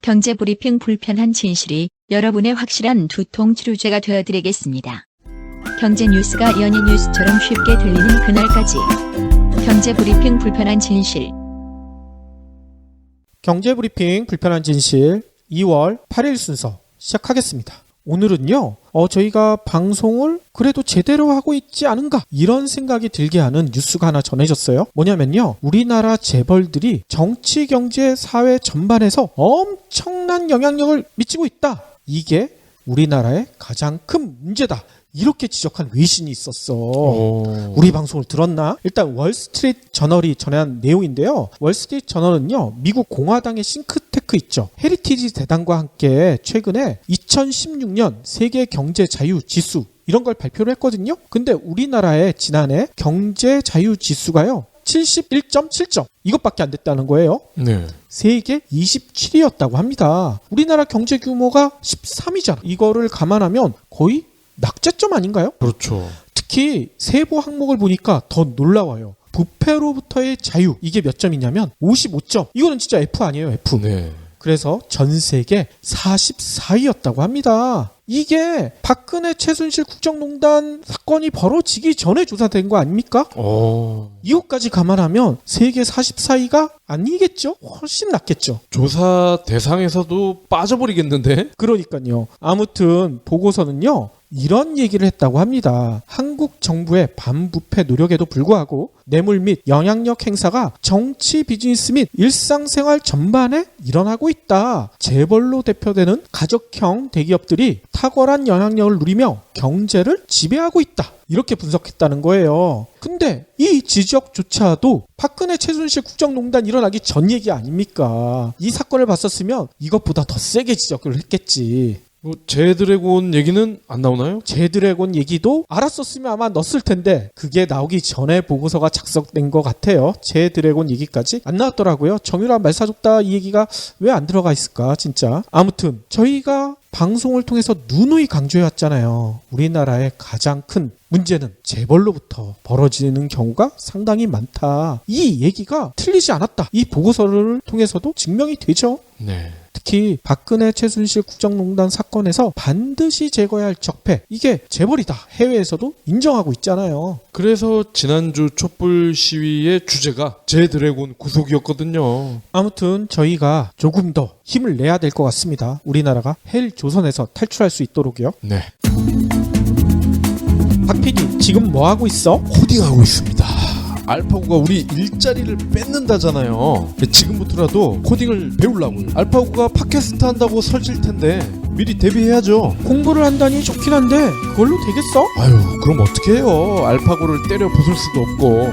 경제브리핑 불편한 진실이 여러분의 확실한 두통 치료제가 되어드리겠습니다. 경제 뉴스가 연예 뉴스처럼 쉽게 들리는 그날까지. 경제브리핑 불편한 진실. 경제브리핑 불편한 진실 2월 8일 순서 시작하겠습니다. 오늘은요, 저희가 방송을 그래도 제대로 하고 있지 않은가 이런 생각이 들게 하는 뉴스가 하나 전해졌어요. 뭐냐면요, 우리나라 재벌들이 정치, 경제, 사회 전반에서 엄청난 영향력을 미치고 있다. 이게 우리나라의 가장 큰 문제다. 이렇게 지적한 외신이 있었어. 우리 방송을 들었나? 일단 월스트리트 저널이 전한 내용인데요. 월스트리트 저널은요, 미국 공화당의 싱크테크 있죠. 헤리티지 재단과 함께 최근에 2016년 세계 경제 자유 지수 이런 걸 발표를 했거든요. 근데 우리나라의 지난해 경제 자유 지수가요, 71.7점 이것밖에 안 됐다는 거예요. 네. 세계 27위였다고 합니다. 우리나라 경제 규모가 13위잖아. 이거를 감안하면 거의 낙제점 아닌가요? 그렇죠. 특히 세부 항목을 보니까 더 놀라워요. 부패로부터의 자유, 이게 몇 점이냐면 55점. 이거는 진짜 F 아니에요, F. 네. 그래서 전 세계 44위였다고 합니다. 이게 박근혜 최순실 국정농단 사건이 벌어지기 전에 조사된 거 아닙니까? 이것까지 감안하면 세계 44위가 아니겠죠? 훨씬 낫겠죠. 조사 대상에서도 빠져버리겠는데? 그러니까요. 아무튼 보고서는요, 이런 얘기를 했다고 합니다. 한국 정부의 반부패 노력에도 불구하고 뇌물 및 영향력 행사가 정치, 비즈니스 및 일상생활 전반에 일어나고 있다. 재벌로 대표되는 가족형 대기업들이 탁월한 영향력을 누리며 경제를 지배하고 있다. 이렇게 분석했다는 거예요. 근데 이 지적조차도 박근혜 최순실 국정농단 일어나기 전 얘기 아닙니까? 이 사건을 봤었으면 이것보다 더 세게 지적을 했겠지. 제드래곤 얘기는 안 나오나요? 제드래곤 얘기도 알았었으면 아마 넣었을 텐데 그게 나오기 전에 보고서가 작성된 것 같아요. 제드래곤 얘기까지 안 나왔더라고요. 정유라 말사줬다 이 얘기가 왜 안 들어가 있을까 진짜. 아무튼 저희가 방송을 통해서 누누이 강조해왔잖아요. 우리나라의 가장 큰 문제는 재벌로부터 벌어지는 경우가 상당히 많다. 이 얘기가 틀리지 않았다. 이 보고서를 통해서도 증명이 되죠. 네. 특히 박근혜 최순실 국정농단 사건에서 반드시 제거해야 할 적폐, 이게 재벌이다. 해외에서도 인정하고 있잖아요. 그래서 지난주 촛불 시위의 주제가 제드래곤 구속이었거든요. 아무튼 저희가 조금 더 힘을 내야 될 것 같습니다. 우리나라가 헬 조선에서 탈출할 수 있도록요. 네. 박 PD, 지금 뭐 하고 있어? 코딩하고 있습니다. 알파고가 우리 일자리를 뺏는다잖아요. 지금부터라도 코딩을 배우려고요. 알파고가 팟캐스트 한다고 설칠 텐데 미리 대비해야죠. 공부를 한다니 좋긴 한데 그걸로 되겠어? 아유, 그럼 어떻게 해요? 알파고를 때려 부술 수도 없고.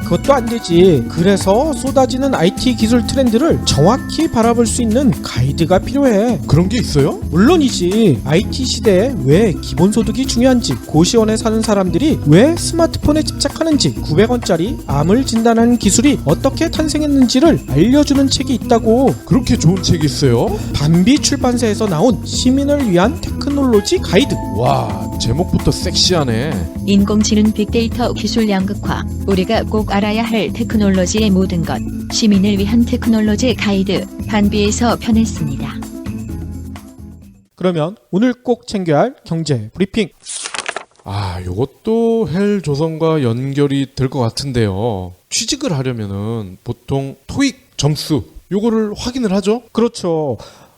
그것도 안 되지. 그래서 쏟아지는 IT 기술 트렌드를 정확히 바라볼 수 있는 가이드가 필요해. 그런 게 있어요? 물론이지. IT 시대에 왜 기본소득이 중요한지, 고시원에 사는 사람들이 왜 스마트폰에 집착하는지, 900원짜리 암을 진단하는 기술이 어떻게 탄생했는지를 알려주는 책이 있다고. 그렇게 좋은 책이 있어요? 반비 출판사에서 나온 시민을 위한 테크놀로지 가이드. 와, 제목부터 섹시하네. 인공지능 빅데이터 기술 양극화. 우리가 꼭 알아야 할 테크놀로지의 모든 것. 시민을 위한 테크놀로지 가이드. 반비에서 편했습니다. 그러면 오늘 꼭 챙겨야 할 경제 브리핑. 요것도 헬 조선과 연결이 될 것 같은데요. 취직을 하려면은 보통 토익 점수 요거를 확인을 하죠? 그렇죠.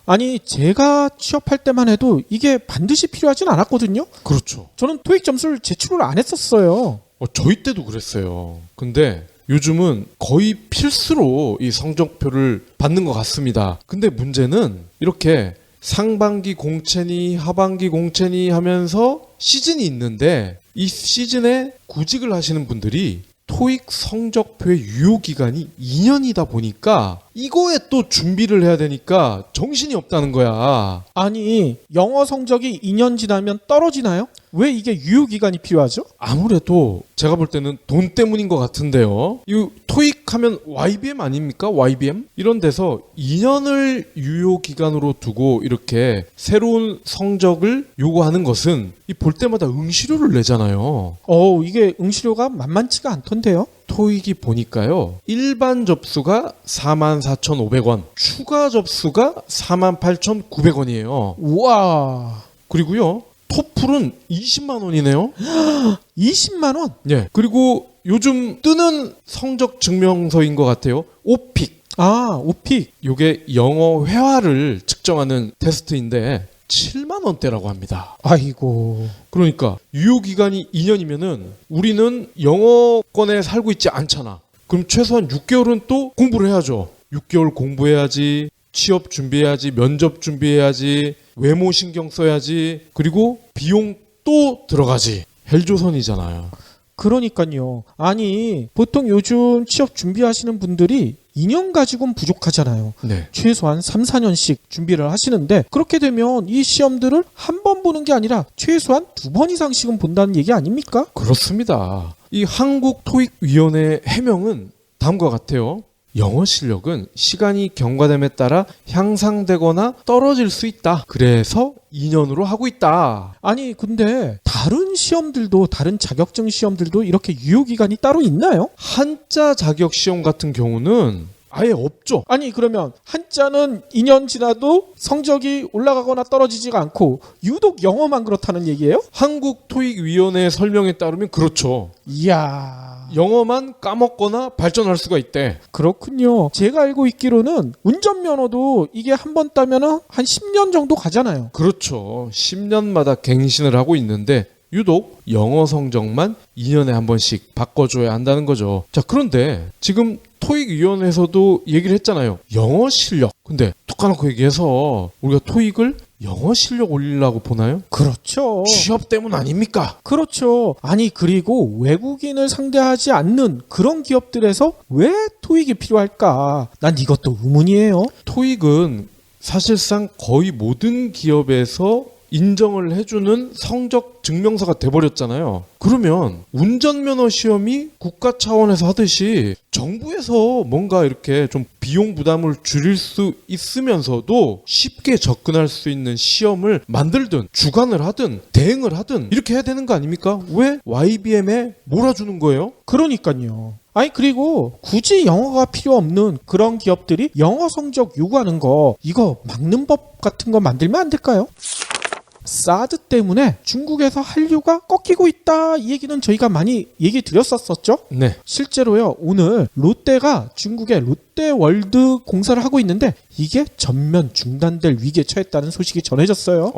아니, 제가 취업할 때만 해도 이게 반드시 필요하진 않았거든요. 그렇죠. 저는 토익 점수를 제출을 안 했었어요. 저희 때도 그랬어요. 근데 요즘은 거의 필수로 이 성적표를 받는 것 같습니다. 근데 문제는 이렇게 상반기 공채니 하반기 공채니 하면서 시즌이 있는데 이 시즌에 구직을 하시는 분들이 토익 성적표의 유효기간이 2년이다 보니까 이거에 또 준비를 해야 되니까 정신이 없다는 거야. 아니, 영어 성적이 2년 지나면 떨어지나요? 왜 이게 유효기간이 필요하죠? 아무래도 제가 볼 때는 돈 때문인 것 같은데요. 이 토익 하면 YBM 아닙니까? YBM? 이런 데서 2년을 유효기간으로 두고 이렇게 새로운 성적을 요구하는 것은 이 볼 때마다 응시료를 내잖아요. 이게 응시료가 만만치가 않던데요? 토익이 보니까요. 일반 접수가 44,500원, 추가 접수가 48,900원이에요. 우와. 그리고요. 토플은 20만 원이네요. 20만 원? 예. 그리고 요즘 뜨는 성적 증명서인 것 같아요. 오픽. 아, 오픽. 요게 영어 회화를 측정하는 테스트인데 7만 원대라고 합니다. 아이고. 그러니까 유효 기간이 2년이면은 우리는 영어권에 살고 있지 않잖아. 그럼 최소한 6개월은 또 공부를 해야죠. 6개월 공부해야지, 취업 준비해야지, 면접 준비해야지, 외모 신경 써야지, 그리고 비용 또 들어가지. 헬조선이잖아요. 그러니까요. 아니, 보통 요즘 취업 준비하시는 분들이 2년 가지고는 부족하잖아요. 네. 최소한 3, 4년씩 준비를 하시는데 그렇게 되면 이 시험들을 한 번 보는 게 아니라 최소한 2번 이상씩은 본다는 얘기 아닙니까? 그렇습니다. 이 한국토익위원회 해명은 다음과 같아요. 영어 실력은 시간이 경과됨에 따라 향상되거나 떨어질 수 있다. 그래서 2년으로 하고 있다. 아니, 근데 다른 시험들도, 다른 자격증 시험들도 이렇게 유효기간이 따로 있나요? 한자 자격 시험 같은 경우는 아예 없죠. 아니, 그러면 한자는 2년 지나도 성적이 올라가거나 떨어지지가 않고 유독 영어만 그렇다는 얘기예요? 한국토익위원회 설명에 따르면 그렇죠. 이야. 영어만 까먹거나 발전할 수가 있대. 그렇군요. 제가 알고 있기로는 운전면허도 이게 한 번 따면은 한 10년 정도 가잖아요. 그렇죠. 10년마다 갱신을 하고 있는데 유독 영어 성적만 2년에 한 번씩 바꿔줘야 한다는 거죠. 자, 그런데 지금 토익위원회에서도 얘기를 했잖아요. 영어 실력. 근데 툭 까놓고 얘기해서 우리가 토익을 영어 실력 올리려고 보나요? 그렇죠. 취업 때문 아닙니까? 그렇죠. 아니, 그리고 외국인을 상대하지 않는 그런 기업들에서 왜 토익이 필요할까? 난 이것도 의문이에요. 토익은 사실상 거의 모든 기업에서 인정을 해주는 성적 증명서가 돼버렸잖아요. 그러면 운전면허 시험이 국가 차원에서 하듯이 정부에서 뭔가 이렇게 좀 비용 부담을 줄일 수 있으면서도 쉽게 접근할 수 있는 시험을 만들든 주관을 하든 대행을 하든 이렇게 해야 되는 거 아닙니까? 왜 YBM에 몰아주는 거예요? 그러니까요. 아니, 그리고 굳이 영어가 필요 없는 그런 기업들이 영어 성적 요구하는 거 이거 막는 법 같은 거 만들면 안 될까요? 사드 때문에 중국에서 한류가 꺾이고 있다, 이 얘기는 저희가 많이 얘기 드렸었죠. 네. 실제로요, 오늘 롯데가 중국의 롯데월드 공사를 하고 있는데 이게 전면 중단될 위기에 처했다는 소식이 전해졌어요.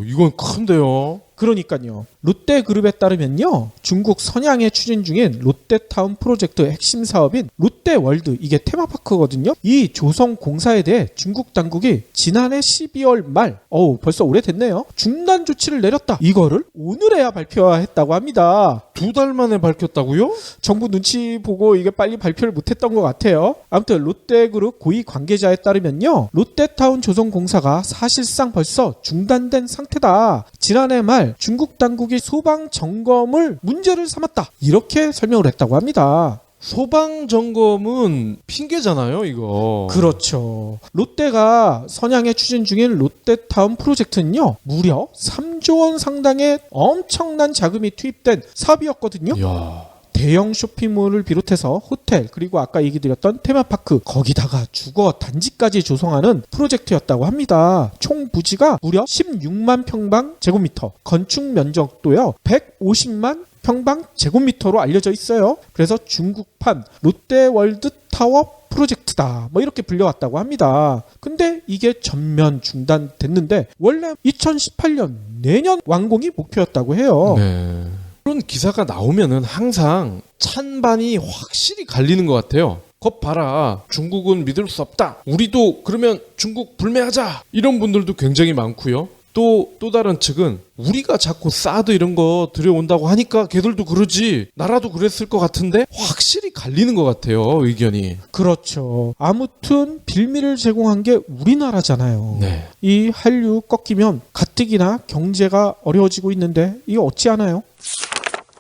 이건 큰데요. 그러니까요. 롯데그룹에 따르면요, 중국 선양에 추진 중인 롯데타운 프로젝트 핵심 사업인 롯데월드, 이게 테마파크거든요. 이 조성 공사에 대해 중국 당국이 지난해 12월 말, 벌써 오래됐네요, 중단 조치를 내렸다. 이거를 오늘에야 발표했다고 합니다. 2달 만에 밝혔다고요? 정부 눈치 보고 이게 빨리 발표를 못했던 것 같아요. 아무튼 롯데그룹 고위 관계자에 따르면요, 롯데타운 조성 공사가 사실상 벌써 중단된 상태다. 지난해 말 중국 당국이 소방 점검을 문제를 삼았다, 이렇게 설명을 했다고 합니다. 소방 점검은 핑계잖아요, 이거. 그렇죠. 롯데가 선양에 추진 중인 롯데타운 프로젝트는요, 무려 3조 원 상당의 엄청난 자금이 투입된 사업이었거든요. 이야. 대형 쇼핑몰을 비롯해서 호텔, 그리고 아까 얘기 드렸던 테마파크, 거기다가 주거 단지까지 조성하는 프로젝트였다고 합니다. 총 부지가 무려 16만 평방 제곱미터, 건축 면적도요 150만 평방 제곱미터로 알려져 있어요. 그래서 중국판 롯데월드 타워 프로젝트다, 뭐 이렇게 불려왔다고 합니다. 근데 이게 전면 중단됐는데 원래 2018년 내년 완공이 목표였다고 해요. 네. 그런 기사가 나오면은 항상 찬반이 확실히 갈리는 것 같아요. 것 봐라, 중국은 믿을 수 없다, 우리도 그러면 중국 불매하자, 이런 분들도 굉장히 많고요. 또 다른 측은 우리가 자꾸 사드 이런 거 들여온다고 하니까 걔들도 그러지, 나라도 그랬을 것 같은데, 확실히 갈리는 것 같아요, 의견이. 그렇죠. 아무튼 빌미를 제공한 게 우리나라잖아요. 네. 이 한류 꺾이면 가뜩이나 경제가 어려워지고 있는데 이거 어찌하나요?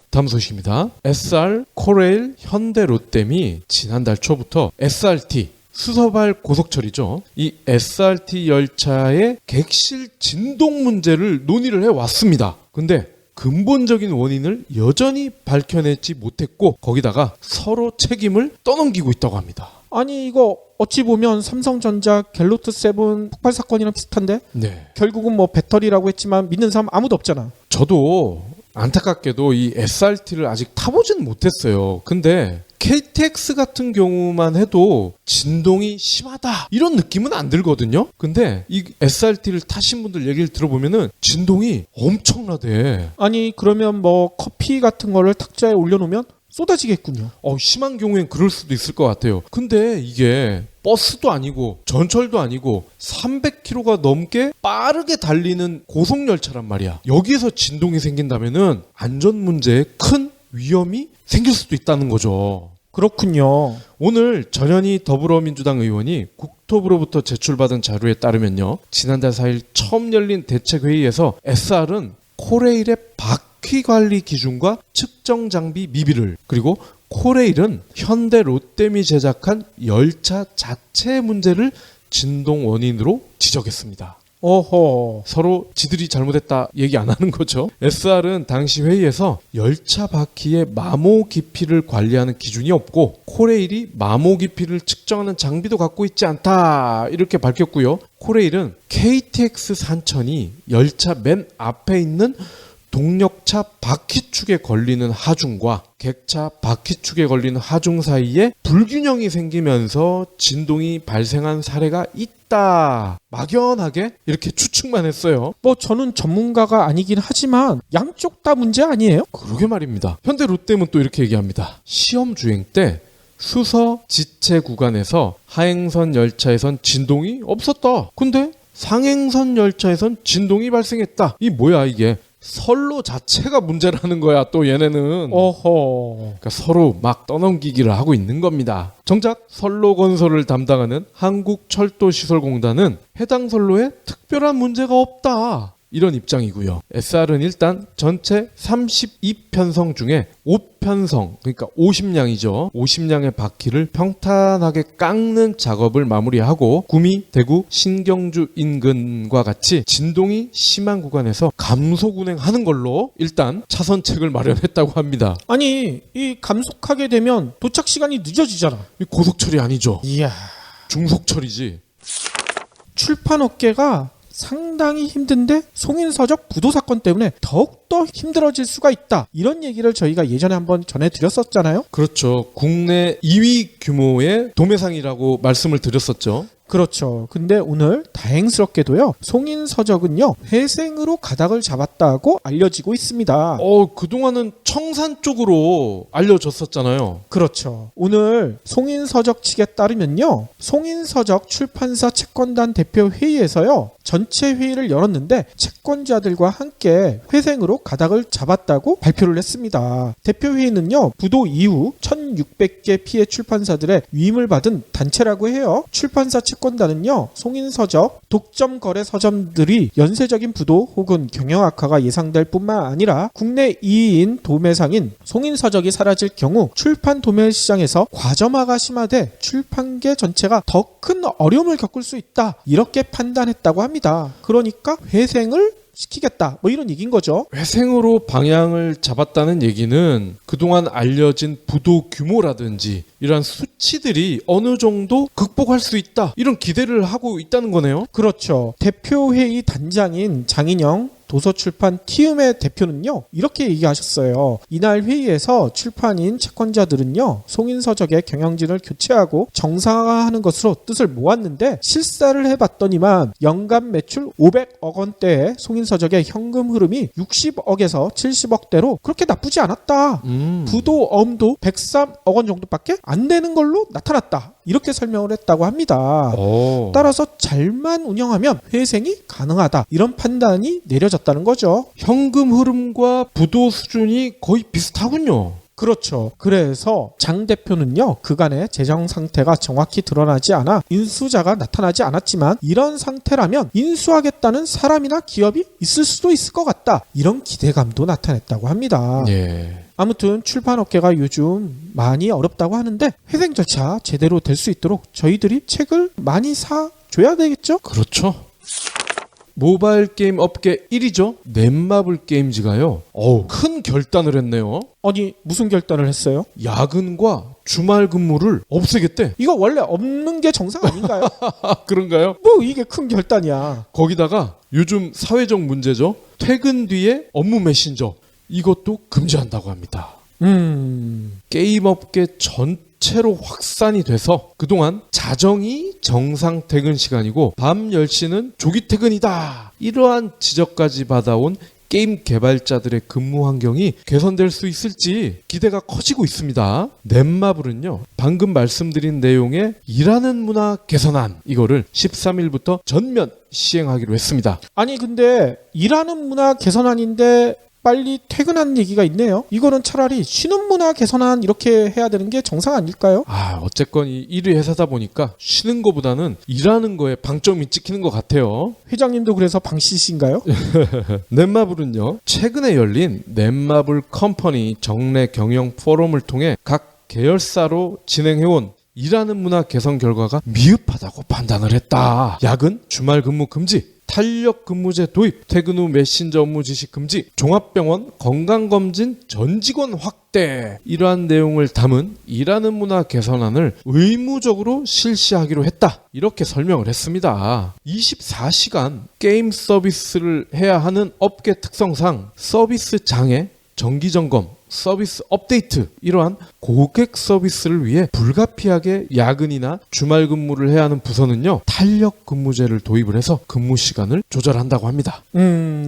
다음 소식입니다. SR, 코레일, 현대, 롯데미 지난달 초부터 SRT, 수서발 고속철이죠, 이 SRT 열차의 객실 진동 문제를 논의를 해왔습니다. 근데 근본적인 원인을 여전히 밝혀내지 못했고 거기다가 서로 책임을 떠넘기고 있다고 합니다. 아니 이거 어찌 보면 삼성전자 갤로트 7 폭발 사건이랑 비슷한데 네. 결국은 뭐 배터리라고 했지만 믿는 사람 아무도 없잖아. 저도 안타깝게도 이 SRT를 아직 타보지는 못했어요. 근데 KTX 같은 경우만 해도 진동이 심하다 이런 느낌은 안 들거든요. 근데 이 SRT를 타신 분들 얘기를 들어보면은 진동이 엄청나대. 아니 그러면 뭐 커피 같은 거를 탁자에 올려놓으면 쏟아지겠군요. 심한 경우엔 그럴 수도 있을 것 같아요. 근데 이게 버스도 아니고 전철도 아니고 300km가 넘게 빠르게 달리는 고속열차란 말이야. 여기에서 진동이 생긴다면은 안전 문제에 큰 위험이 생길 수도 있다는 거죠. 그렇군요. 오늘 전현희 더불어민주당 의원이 국토부로부터 제출받은 자료에 따르면요. 지난달 4일 처음 열린 대책회의에서 SR은 코레일의 바퀴 관리 기준과 측정 장비 미비를 그리고 코레일은 현대 롯데미 제작한 열차 자체 문제를 진동 원인으로 지적했습니다. 어허. 서로 지들이 잘못했다 얘기 안 하는 거죠. SR은 당시 회의에서 열차 바퀴의 마모 깊이를 관리하는 기준이 없고 코레일이 마모 깊이를 측정하는 장비도 갖고 있지 않다 이렇게 밝혔고요. 코레일은 KTX 산천이 열차 맨 앞에 있는 동력차 바퀴축에 걸리는 하중과 객차 바퀴축에 걸리는 하중 사이에 불균형이 생기면서 진동이 발생한 사례가 있다. 막연하게 이렇게 추측만 했어요. 뭐 저는 전문가가 아니긴 하지만 양쪽 다 문제 아니에요? 그러게 말입니다. 현대 롯데는 또 이렇게 얘기합니다. 시험 주행 때 수서 지체 구간에서 하행선 열차에선 진동이 없었다. 근데 상행선 열차에선 진동이 발생했다. 이 뭐야 이게. 선로 자체가 문제라는 거야 또 얘네는. 어허. 그러니까 서로 막 떠넘기기를 하고 있는 겁니다. 정작 선로 건설을 담당하는 한국철도시설공단은 해당 선로에 특별한 문제가 없다 이런 입장이고요. SR은 일단 전체 32편성 중에 5편성 그러니까 50량이죠. 50량의 바퀴를 평탄하게 깎는 작업을 마무리하고 구미, 대구, 신경주 인근과 같이 진동이 심한 구간에서 감속 운행하는 걸로 일단 차선책을 마련했다고 합니다. 아니 이 감속하게 되면 도착 시간이 늦어지잖아. 이 고속철이 아니죠. 이야. 중속철이지. 출판업계가 상당히 힘든데 송인서적 부도 사건 때문에 더욱더 힘들어질 수가 있다. 이런 얘기를 저희가 예전에 한번 전해드렸었잖아요. 그렇죠. 국내 2위 규모의 도매상이라고 말씀을 드렸었죠. 그렇죠. 근데 오늘 다행스럽게도요. 송인서적은요. 회생으로 가닥을 잡았다고 알려지고 있습니다. 그동안은 청산 쪽으로 알려졌었잖아요. 그렇죠. 오늘 송인서적 측에 따르면요. 송인서적 출판사 채권단 대표 회의에서요. 전체 회의를 열었는데 채권자들과 함께 회생으로 가닥을 잡았다고 발표를 했습니다. 대표 회의는요. 부도 이후 1600개 피해 출판사들의 위임을 받은 단체라고 해요. 출판사 채권단은요. 송인서적 독점 거래 서점들이 연쇄적인 부도 혹은 경영 악화가 예상될 뿐만 아니라 국내 2위인 도매상인 송인서적이 사라질 경우 출판 도매 시장에서 과점화가 심화돼 출판계 전체가 더 큰 어려움을 겪을 수 있다. 이렇게 판단했다고 합니다. 그러니까 회생을 시키겠다. 뭐 이런 얘기인 거죠. 회생으로 방향을 잡았다는 얘기는 그동안 알려진 부도 규모라든지 이러한 수치들이 어느 정도 극복할 수 있다. 이런 기대를 하고 있다는 거네요. 그렇죠. 대표회의 단장인 장인영 도서출판 티움의 대표는요. 이렇게 얘기하셨어요. 이날 회의에서 출판인 채권자들은요. 송인서적의 경영진을 교체하고 정상화하는 것으로 뜻을 모았는데 실사를 해봤더니만 연간 매출 500억 원대의 송인서적의 현금 흐름이 60억에서 70억대로 그렇게 나쁘지 않았다. 부도 엄도 103억 원 정도밖에 안 되는 걸로 나타났다. 이렇게 설명을 했다고 합니다. 따라서 잘만 운영하면 회생이 가능하다. 이런 판단이 내려졌다는 거죠. 현금 흐름과 부도 수준이 거의 비슷하군요. 그렇죠. 그래서 장 대표는요. 그간의 재정 상태가 정확히 드러나지 않아 인수자가 나타나지 않았지만 이런 상태라면 인수하겠다는 사람이나 기업이 있을 수도 있을 것 같다. 이런 기대감도 나타냈다고 합니다. 예. 아무튼 출판업계가 요즘 많이 어렵다고 하는데 회생 절차 제대로 될 수 있도록 저희들이 책을 많이 사줘야 되겠죠? 그렇죠. 모바일 게임 업계 1위죠. 넷마블 게임즈가요. 큰 결단을 했네요. 아니 무슨 결단을 했어요? 야근과 주말 근무를 없애겠대. 이거 원래 없는 게 정상 아닌가요? 그런가요? 뭐 이게 큰 결단이야. 거기다가 요즘 사회적 문제죠. 퇴근 뒤에 업무 메신저 이것도 금지한다고 합니다. 게임업계 전체로 확산이 돼서 그동안 자정이 정상 퇴근 시간이고 밤 10시는 조기 퇴근이다. 이러한 지적까지 받아온 게임 개발자들의 근무 환경이 개선될 수 있을지 기대가 커지고 있습니다. 넷마블은요, 방금 말씀드린 내용의 일하는 문화 개선안 이거를 13일부터 전면 시행하기로 했습니다. 아니 근데 일하는 문화 개선안인데 빨리 퇴근하는 얘기가 있네요. 이거는 차라리 쉬는 문화 개선안 이렇게 해야 되는 게 정상 아닐까요? 어쨌건 이 1위 회사다 보니까 쉬는 거보다는 일하는 거에 방점이 찍히는 것 같아요. 회장님도 그래서 방씨신가요? 넷마블은요, 최근에 열린 넷마블 컴퍼니 정례 경영 포럼을 통해 각 계열사로 진행해온 일하는 문화 개선 결과가 미흡하다고 판단을 했다. 야근, 주말 근무 금지, 탄력 근무제 도입, 퇴근 후 메신저 업무 지시 금지, 종합병원 건강검진 전 직원 확대, 이러한 내용을 담은 일하는 문화 개선안을 의무적으로 실시하기로 했다. 이렇게 설명을 했습니다. 24시간 게임 서비스를 해야 하는 업계 특성상 서비스 장애, 정기점검, 서비스 업데이트, 이러한 고객 서비스를 위해 불가피하게 야근이나 주말 근무를 해야 하는 부서는요, 탄력 근무제를 도입을 해서 근무 시간을 조절한다고 합니다.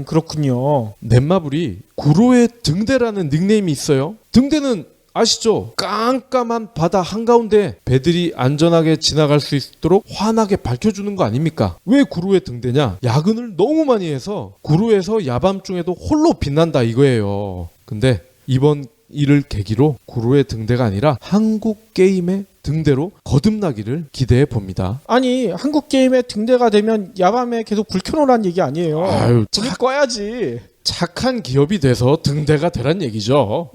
그렇군요. 넷마블이 구로의 등대라는 닉네임이 있어요. 등대는 아시죠? 깜깜한 바다 한가운데 배들이 안전하게 지나갈 수 있도록 환하게 밝혀주는 거 아닙니까? 왜 구로의 등대냐? 야근을 너무 많이 해서 구로에서 야밤중에도 홀로 빛난다 이거예요. 근데 이번 일을 계기로 구로의 등대가 아니라 한국 게임의 등대로 거듭나기를 기대해 봅니다. 아니 한국 게임의 등대가 되면 야밤에 계속 불 켜놓으란 얘기 아니에요. 불 꺼야지. 착한 기업이 돼서 등대가 되란 얘기죠.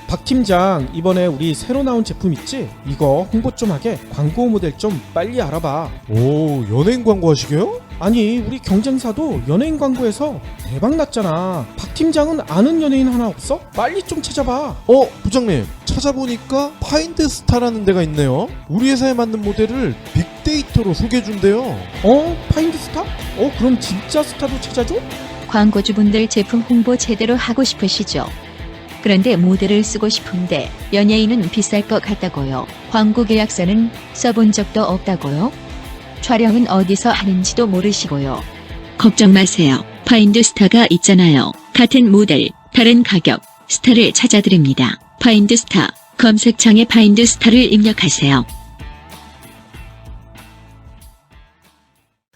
박 팀장, 이번에 우리 새로 나온 제품 있지? 이거 홍보 좀 하게. 광고 모델 좀 빨리 알아봐. 오, 연예인 광고 하시게요? 아니 우리 경쟁사도 연예인 광고에서 대박 났잖아. 박 팀장은 아는 연예인 하나 없어? 빨리 좀 찾아봐. 부장님, 찾아보니까 파인드스타라는 데가 있네요. 우리 회사에 맞는 모델을 빅데이터로 소개해준대요. 파인드스타? 그럼 진짜 스타도 찾아줘? 광고주분들 제품 홍보 제대로 하고 싶으시죠? 그런데 모델을 쓰고 싶은데 연예인은 비쌀 것 같다고요. 광고 계약서는 써본 적도 없다고요. 촬영은 어디서 하는지도 모르시고요. 걱정 마세요. 파인드스타가 있잖아요. 같은 모델, 다른 가격, 스타를 찾아드립니다. 파인드스타, 검색창에 파인드스타를 입력하세요.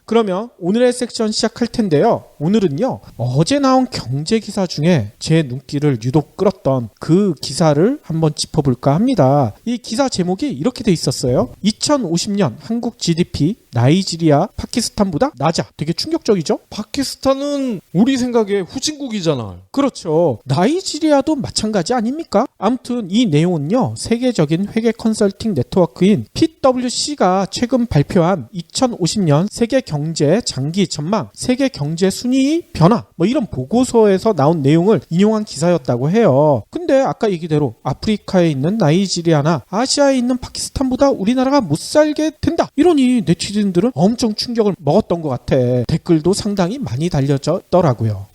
그러면 오늘의 섹션 시작할 텐데요. 오늘은요, 어제 나온 경제 기사 중에 제 눈길을 유독 끌었던 그 기사를 한번 짚어볼까 합니다. 이 기사 제목이 이렇게 돼 있었어요. 2050년 한국 GDP 나이지리아, 파키스탄보다 낮아. 되게 충격적이죠? 파키스탄은 우리 생각에 후진국이잖아요. 그렇죠. 나이지리아도 마찬가지 아닙니까? 아무튼 이 내용은요, 세계적인 회계 컨설팅 네트워크인 PwC가 최근 발표한 2050년 세계 경제 장기 전망, 세계 경제 순위 변화, 이런 보고서에서 나온 내용을 인용한 기사였다고 해요. 근데 아까 얘기대로 아프리카에 있는 나이지리아나 아시아에 있는 파키스탄보다 우리나라가 못 살게 된다. 이러니 네티즌들은 엄청 충격을 먹었던 것 같아. 댓글도 상당히 많이 달려졌더라고요.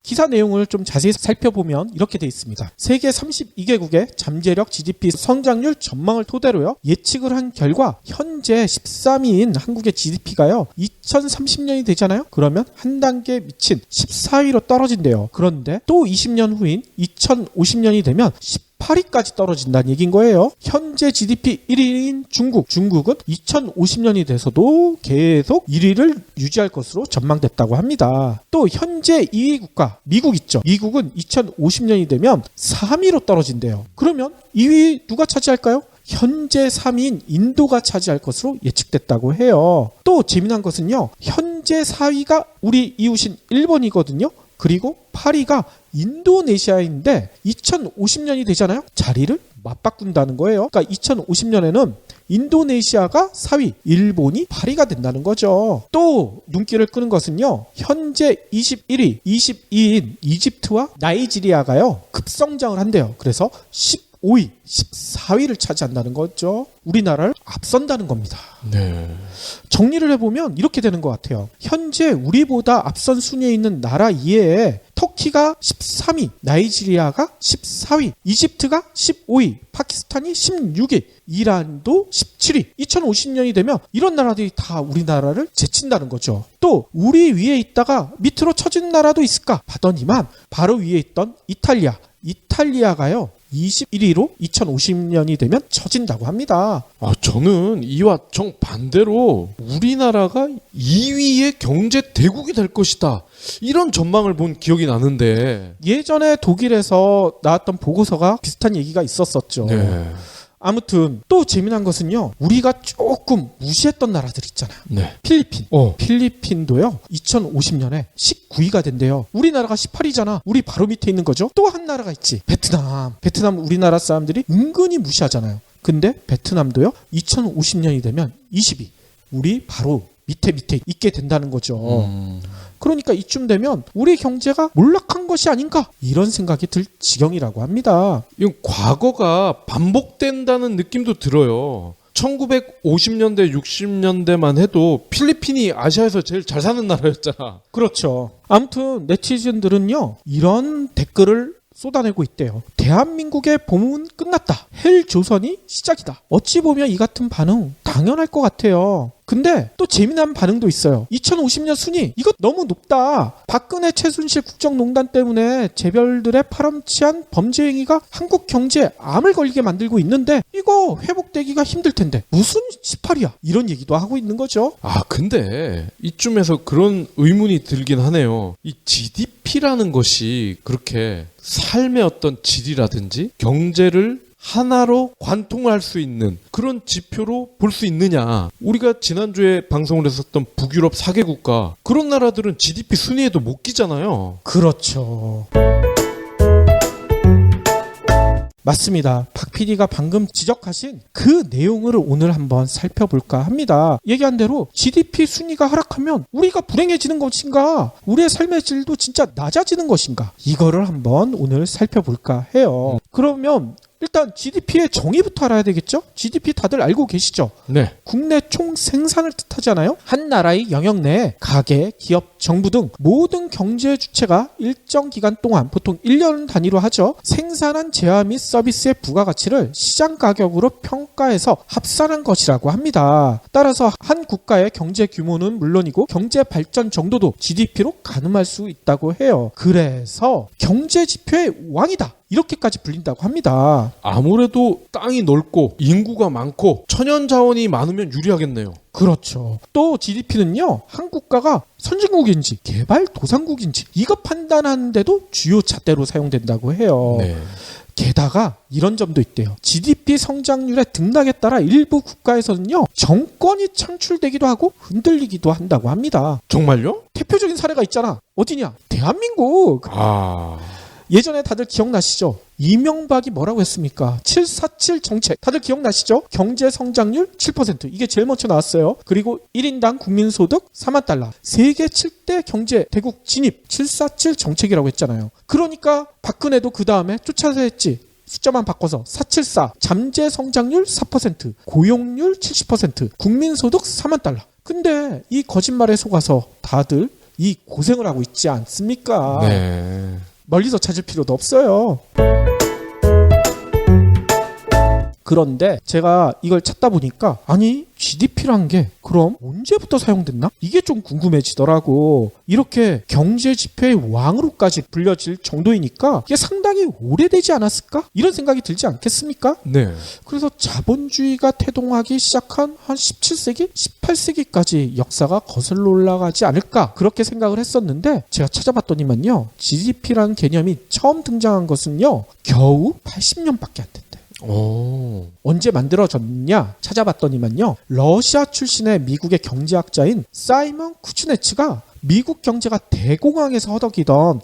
기사 내용을 좀 자세히 살펴보면 이렇게 돼 있습니다. 세계 32개국의 잠재력 GDP 성장률 전망을 토대로요, 예측을 한 결과 현재 13위인 한국의 GDP가요 2030년이 되잖아요. 그러면 한 단계 미친 14위로 떨어진대요. 그런데 또 20년 후인 2050년이 되면 18위까지 떨어진다는 얘기인 거예요. 현재 GDP 1위인 중국은 2050년이 돼서도 계속 1위를 유지할 것으로 전망됐다고 합니다. 또 현재 2위 국가 미국 있죠. 미국은 2050년이 되면 3위로 떨어진대요. 그러면 2위 누가 차지할까요? 현재 3위인 인도가 차지할 것으로 예측됐다고 해요. 또 재미난 것은요, 현재 4위가 우리 이웃인 일본이거든요. 그리고 8위가 인도네시아인데 2050년이 되잖아요. 자리를 맞바꾼다는 거예요. 그러니까 2050년에는 인도네시아가 4위, 일본이 8위가 된다는 거죠. 또 눈길을 끄는 것은요. 현재 21위, 22위인 이집트와 나이지리아가요. 급성장을 한대요. 그래서 15위, 14위를 차지한다는 거죠. 우리나라를 앞선다는 겁니다. 네. 정리를 해보면 이렇게 되는 것 같아요. 현재 우리보다 앞선 순위에 있는 나라 이외에 터키가 13위, 나이지리아가 14위, 이집트가 15위, 파키스탄이 16위, 이란도 17위. 2050년이 되면 이런 나라들이 다 우리나라를 제친다는 거죠. 또 우리 위에 있다가 밑으로 처지는 나라도 있을까 봤더니만 바로 위에 있던 이탈리아가요. 21위로 2050년이 되면 처진다고 합니다. 저는 이와 정반대로 우리나라가 2위의 경제 대국이 될 것이다. 이런 전망을 본 기억이 나는데. 예전에 독일에서 나왔던 보고서가 비슷한 얘기가 있었었죠. 네. 아무튼 또 재미난 것은요. 우리가 조금 무시했던 나라들 있잖아요. 네. 필리핀. 필리핀도요. 2050년에 19위가 된대요. 우리나라가 18위잖아. 우리 바로 밑에 있는 거죠. 또 한 나라가 있지. 베트남 우리나라 사람들이 은근히 무시하잖아요. 근데 베트남도요. 2050년이 되면 20위. 우리 바로 밑에 있게 된다는 거죠. 그러니까 이쯤 되면 우리 경제가 몰락한 것이 아닌가 이런 생각이 들 지경이라고 합니다. 이건 과거가 반복된다는 느낌도 들어요. 1950년대, 60년대만 해도 필리핀이 아시아에서 제일 잘 사는 나라였잖아. 그렇죠. 아무튼 네티즌들은요. 이런 댓글을 쏟아내고 있대요. 대한민국의 봄은 끝났다. 헬조선이 시작이다. 어찌 보면 이 같은 반응 당연할 것 같아요. 근데 또 재미난 반응도 있어요. 2050년 순위 이거 너무 높다. 박근혜 최순실 국정농단 때문에 재벌들의 파렴치한 범죄 행위가 한국 경제에 암을 걸리게 만들고 있는데 이거 회복되기가 힘들 텐데 무슨 18이야 이런 얘기도 하고 있는 거죠. 근데 이쯤에서 그런 의문이 들긴 하네요. 이 GDP라는 것이 그렇게 삶의 어떤 질이라든지 경제를 하나로 관통할 수 있는 그런 지표로 볼 수 있느냐. 우리가 지난주에 방송을 했었던 북유럽 4개국가 그런 나라들은 GDP 순위에도 못 끼잖아요. 그렇죠. 맞습니다. 박 PD가 방금 지적하신 그 내용을 오늘 한번 살펴볼까 합니다. 얘기한 대로 GDP 순위가 하락하면 우리가 불행해지는 것인가? 우리의 삶의 질도 진짜 낮아지는 것인가? 이거를 한번 오늘 살펴볼까 해요. 그러면 일단 GDP의 정의부터 알아야 되겠죠? GDP 다들 알고 계시죠? 네. 국내 총 생산을 뜻하잖아요. 한 나라의 영역 내에 가계, 기업, 정부 등 모든 경제 주체가 일정 기간 동안 보통 1년 단위로 하죠. 생산한 재화 및 서비스의 부가가치를 시장 가격으로 평가해서 합산한 것이라고 합니다. 따라서 한 국가의 경제 규모는 물론이고 경제 발전 정도도 GDP로 가늠할 수 있다고 해요. 그래서 경제 지표의 왕이다. 이렇게까지 불린다고 합니다. 아무래도 땅이 넓고 인구가 많고 천연 자원이 많으면 유리하겠네요. 그렇죠. 또 GDP는요. 한 국가가 선진국인지 개발도상국인지 이거 판단하는데도 주요 잣대로 사용된다고 해요. 네. 게다가 이런 점도 있대요. GDP 성장률의 등락에 따라 일부 국가에서는요. 정권이 창출되기도 하고 흔들리기도 한다고 합니다. 정말요? 대표적인 사례가 있잖아. 어디냐? 대한민국. 예전에 다들 기억나시죠? 이명박이 뭐라고 했습니까? 747 정책. 다들 기억나시죠? 경제 성장률 7%. 이게 제일 먼저 나왔어요. 그리고 1인당 국민소득 4만 달러. 세계 7대 경제 대국 진입 747 정책이라고 했잖아요. 그러니까 박근혜도 그 다음에 쫓아서 했지. 숫자만 바꿔서 474. 잠재 성장률 4%. 고용률 70%. 국민소득 4만 달러. 근데 이 거짓말에 속아서 다들 이 고생을 하고 있지 않습니까? 네. 멀리서 찾을 필요도 없어요. 그런데 제가 이걸 찾다 보니까 아니 GDP란 게 그럼 언제부터 사용됐나? 이게 좀 궁금해지더라고. 이렇게 경제 지표의 왕으로까지 불려질 정도이니까 이게 상당히 오래되지 않았을까? 이런 생각이 들지 않겠습니까? 네. 그래서 자본주의가 태동하기 시작한 한 17세기, 18세기까지 역사가 거슬러 올라가지 않을까? 그렇게 생각을 했었는데 제가 찾아봤더니만요. GDP라는 개념이 처음 등장한 것은요. 겨우 80년밖에 안 됐대. 언제 만들어졌냐 찾아봤더니만요. 러시아 출신의 미국의 경제학자인 사이먼 쿠츠네츠가 미국 경제가 대공황에서 허덕이던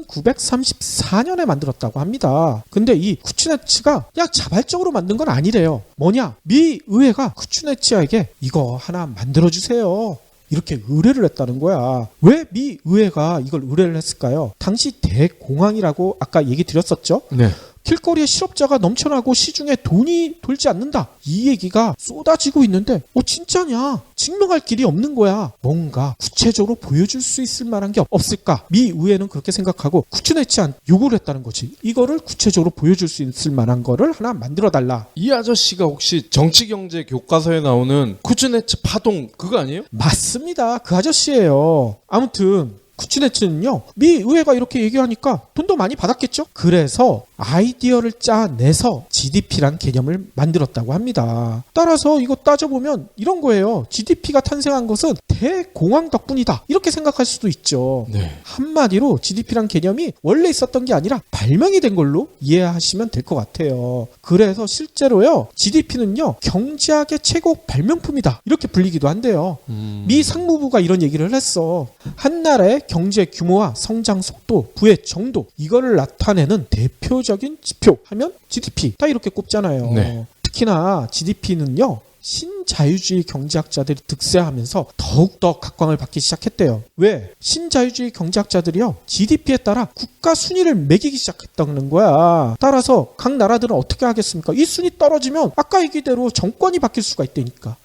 1934년에 만들었다고 합니다. 근데 이 쿠츠네츠가 그냥 자발적으로 만든 건 아니래요. 뭐냐? 미 의회가 쿠츠네츠에게 이거 하나 만들어주세요. 이렇게 의뢰를 했다는 거야. 왜 미 의회가 이걸 의뢰를 했을까요? 당시 대공황이라고 아까 얘기 드렸었죠? 네. 길거리에 실업자가 넘쳐나고 시중에 돈이 돌지 않는다. 이 얘기가 쏟아지고 있는데 진짜냐? 증명할 길이 없는 거야. 뭔가 구체적으로 보여줄 수 있을 만한 게 없을까? 미 의회는 그렇게 생각하고 쿠츠네츠한테 요구를 했다는 거지. 이거를 구체적으로 보여줄 수 있을 만한 거를 하나 만들어달라. 이 아저씨가 혹시 정치경제 교과서에 나오는 쿠즈네츠 파동 그거 아니에요? 맞습니다. 그 아저씨예요. 아무튼 쿠츠네츠는요, 미 의회가 이렇게 얘기하니까 돈도 많이 받았겠죠? 그래서 아이디어를 짜내서 GDP란 개념을 만들었다고 합니다. 따라서 이거 따져보면 이런 거예요. GDP가 탄생한 것은 대공황 덕분이다. 이렇게 생각할 수도 있죠. 네. 한마디로 GDP란 개념이 원래 있었던 게 아니라 발명이 된 걸로 이해하시면 될 것 같아요. 그래서 실제로요, GDP는요, 경제학의 최고 발명품이다. 이렇게 불리기도 한대요. 미 상무부가 이런 얘기를 했어. 한 나라의 경제 규모와 성장 속도, 부의 정도, 이거를 나타내는 대표적인 지표 하면 GDP 다 이렇게 꼽잖아요. 네. 특히나 GDP는요, 신자유주의 경제학자들이 득세하면서 더욱더 각광을 받기 시작했대요. 왜? 신자유주의 경제학자들이요, GDP에 따라 국가 순위를 매기기 시작했다는 거야. 따라서 각 나라들은 어떻게 하겠습니까? 이 순위 떨어지면 아까 얘기대로 정권이 바뀔 수가 있다니까.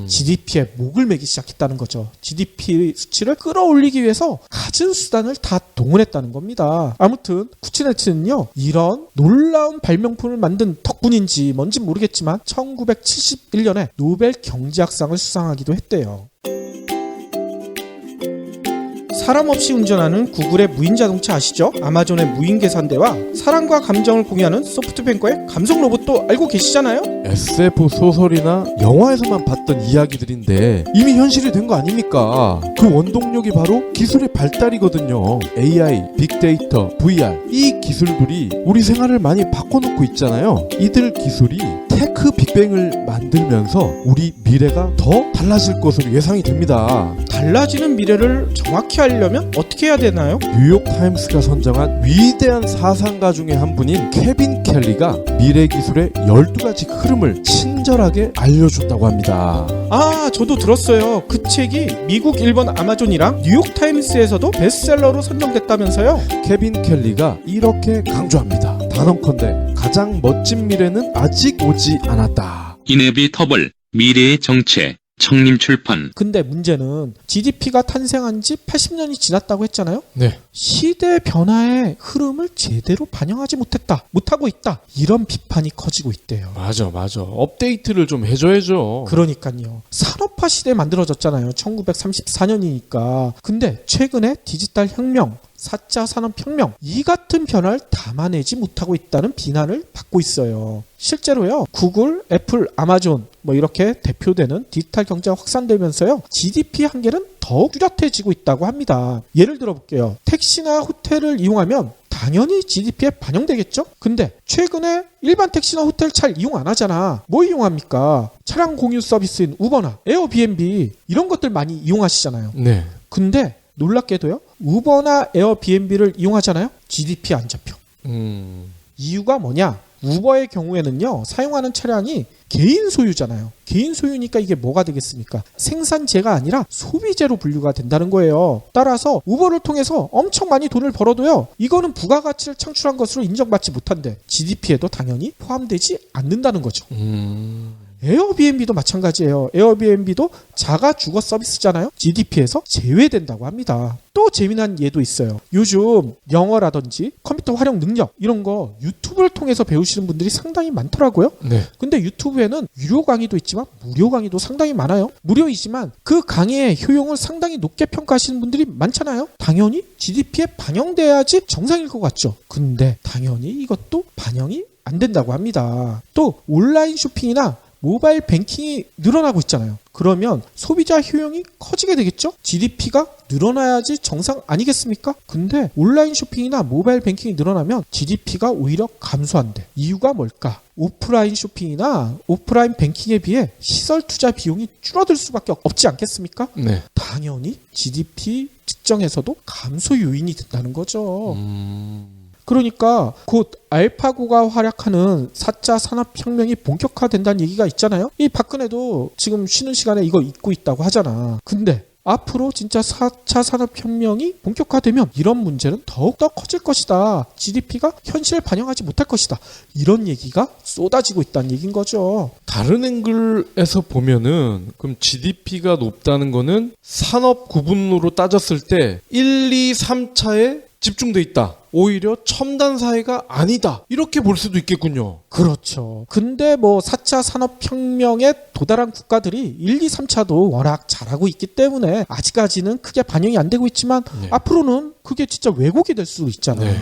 GDP에 목을 매기 시작했다는 거죠. GDP 수치를 끌어올리기 위해서 갖은 수단을 다 동원했다는 겁니다. 아무튼 쿠츠네츠는요, 이런 놀라운 발명품을 만든 덕분인지 뭔지 모르겠지만 1971년에 노벨 경제학상을 수상하기도 했대요. 사람 없이 운전하는 구글의 무인 자동차 아시죠? 아마존의 무인 계산대와 사랑과 감정을 공유하는 소프트뱅크의 감성 로봇도 알고 계시잖아요? SF 소설이나 영화에서만 봤던 이야기들인데 이미 현실이 된 거 아닙니까? 그 원동력이 바로 기술의 발달이거든요. AI, 빅데이터, VR 이 기술들이 우리 생활을 많이 바꿔놓고 있잖아요. 이들 기술이 테크 빅뱅을 만들면서 우리 미래가 더 달라질 것으로 예상이 됩니다. 달라지는 미래를 정확히 하려면 어떻게 해야 되나요? 뉴욕타임스가 선정한 위대한 사상가 중에 한 분인 케빈 켈리가 미래 기술의 12가지 흐름을 친절하게 알려줬다고 합니다. 아, 저도 들었어요. 그 책이 미국, 일본 아마존이랑 뉴욕타임스에서도 베스트셀러로 선정됐다면서요? 케빈 켈리가 이렇게 강조합니다. 단언컨대 가장 멋진 미래는 아직 오지 않았다. 이네비터블 미래의 정체 청림출판. 근데 문제는 GDP가 탄생한 지 80년이 지났다고 했잖아요? 네. 시대 변화의 흐름을 제대로 반영하지 못하고 있다. 이런 비판이 커지고 있대요. 맞아. 업데이트를 좀 해줘야죠. 그러니까요. 산업화 시대에 만들어졌잖아요. 1934년이니까. 근데 최근에 디지털 혁명, 4차 산업혁명, 이 같은 변화를 담아내지 못하고 있다는 비난을 받고 있어요. 실제로요, 구글, 애플, 아마존 이렇게 대표되는 디지털 경제가 확산되면서요, GDP 한계는 더욱 뚜렷해지고 있다고 합니다. 예를 들어볼게요. 택시나 호텔을 이용하면 당연히 GDP에 반영되겠죠? 근데 최근에 일반 택시나 호텔 잘 이용 안 하잖아. 뭐 이용합니까? 차량 공유 서비스인 우버나 에어비앤비 이런 것들 많이 이용하시잖아요. 네. 근데 놀랍게도요, 우버나 에어비앤비를 이용하잖아요? GDP 안 잡혀. 이유가 뭐냐? 우버의 경우에는요, 사용하는 차량이 개인 소유잖아요. 개인 소유니까 이게 뭐가 되겠습니까? 생산재가 아니라 소비재로 분류가 된다는 거예요. 따라서 우버를 통해서 엄청 많이 돈을 벌어도요, 이거는 부가가치를 창출한 것으로 인정받지 못한대. GDP에도 당연히 포함되지 않는다는 거죠. 에어비앤비도 마찬가지예요. 에어비앤비도 자가 주거 서비스잖아요. GDP에서 제외된다고 합니다. 또 재미난 예도 있어요. 요즘 영어라든지 컴퓨터 활용 능력 이런 거 유튜브를 통해서 배우시는 분들이 상당히 많더라고요. 네. 근데 유튜브에는 유료 강의도 있지만 무료 강의도 상당히 많아요. 무료이지만 그 강의의 효용을 상당히 높게 평가하시는 분들이 많잖아요. 당연히 GDP에 반영돼야지 정상일 것 같죠. 근데 당연히 이것도 반영이 안 된다고 합니다. 또 온라인 쇼핑이나 모바일 뱅킹이 늘어나고 있잖아요. 그러면 소비자 효용이 커지게 되겠죠? GDP가 늘어나야지 정상 아니겠습니까? 근데 온라인 쇼핑이나 모바일 뱅킹이 늘어나면 GDP가 오히려 감소한대. 이유가 뭘까? 오프라인 쇼핑이나 오프라인 뱅킹에 비해 시설 투자 비용이 줄어들 수밖에 없지 않겠습니까? 네. 당연히 GDP 측정에서도 감소 요인이 된다는 거죠. 그러니까 곧 알파고가 활약하는 4차 산업혁명이 본격화된다는 얘기가 있잖아요. 이 박근혜도 지금 쉬는 시간에 이거 읽고 있다고 하잖아. 근데 앞으로 진짜 4차 산업혁명이 본격화되면 이런 문제는 더욱더 커질 것이다. GDP가 현실을 반영하지 못할 것이다. 이런 얘기가 쏟아지고 있다는 얘기인 거죠. 다른 앵글에서 보면은 그럼 GDP가 높다는 거는 산업 구분으로 따졌을 때 1, 2, 3차에 집중돼 있다. 오히려 첨단 사회가 아니다. 이렇게 볼 수도 있겠군요. 그렇죠. 근데 뭐 4차 산업혁명에 도달한 국가들이 1, 2, 3차도 워낙 잘하고 있기 때문에 아직까지는 크게 반영이 안 되고 있지만 네. 앞으로는 그게 진짜 왜곡이 될 수도 있잖아요. 네.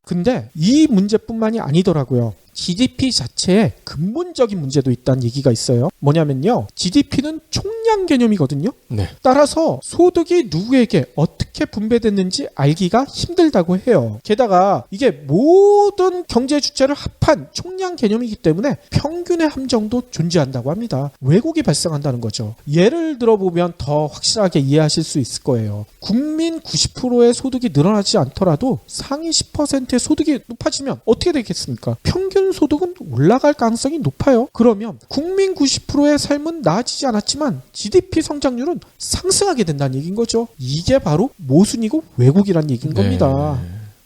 근데 이 문제뿐만이 아니더라고요. GDP 자체에 근본적인 문제도 있다는 얘기가 있어요. 뭐냐면요. GDP는 총량 개념이거든요. 네. 따라서 소득이 누구에게 어떻게 분배됐는지 알기가 힘들다고 해요. 게다가 이게 모든 경제 주체를 합한 총량 개념이기 때문에 평균의 함정도 존재한다고 합니다. 왜곡이 발생한다는 거죠. 예를 들어보면 더 확실하게 이해하실 수 있을 거예요. 국민 90%의 소득이 늘어나지 않더라도 상위 10%의 소득이 높아지면 어떻게 되겠습니까? 평균 소득은 올라갈 가능성이 높아요. 그러면 국민 90%의 삶은 나아지지 않았지만 GDP 성장률은 상승하게 된다는 얘기인 거죠. 이게 바로 모순이고 왜곡이라는 얘기인 겁니다.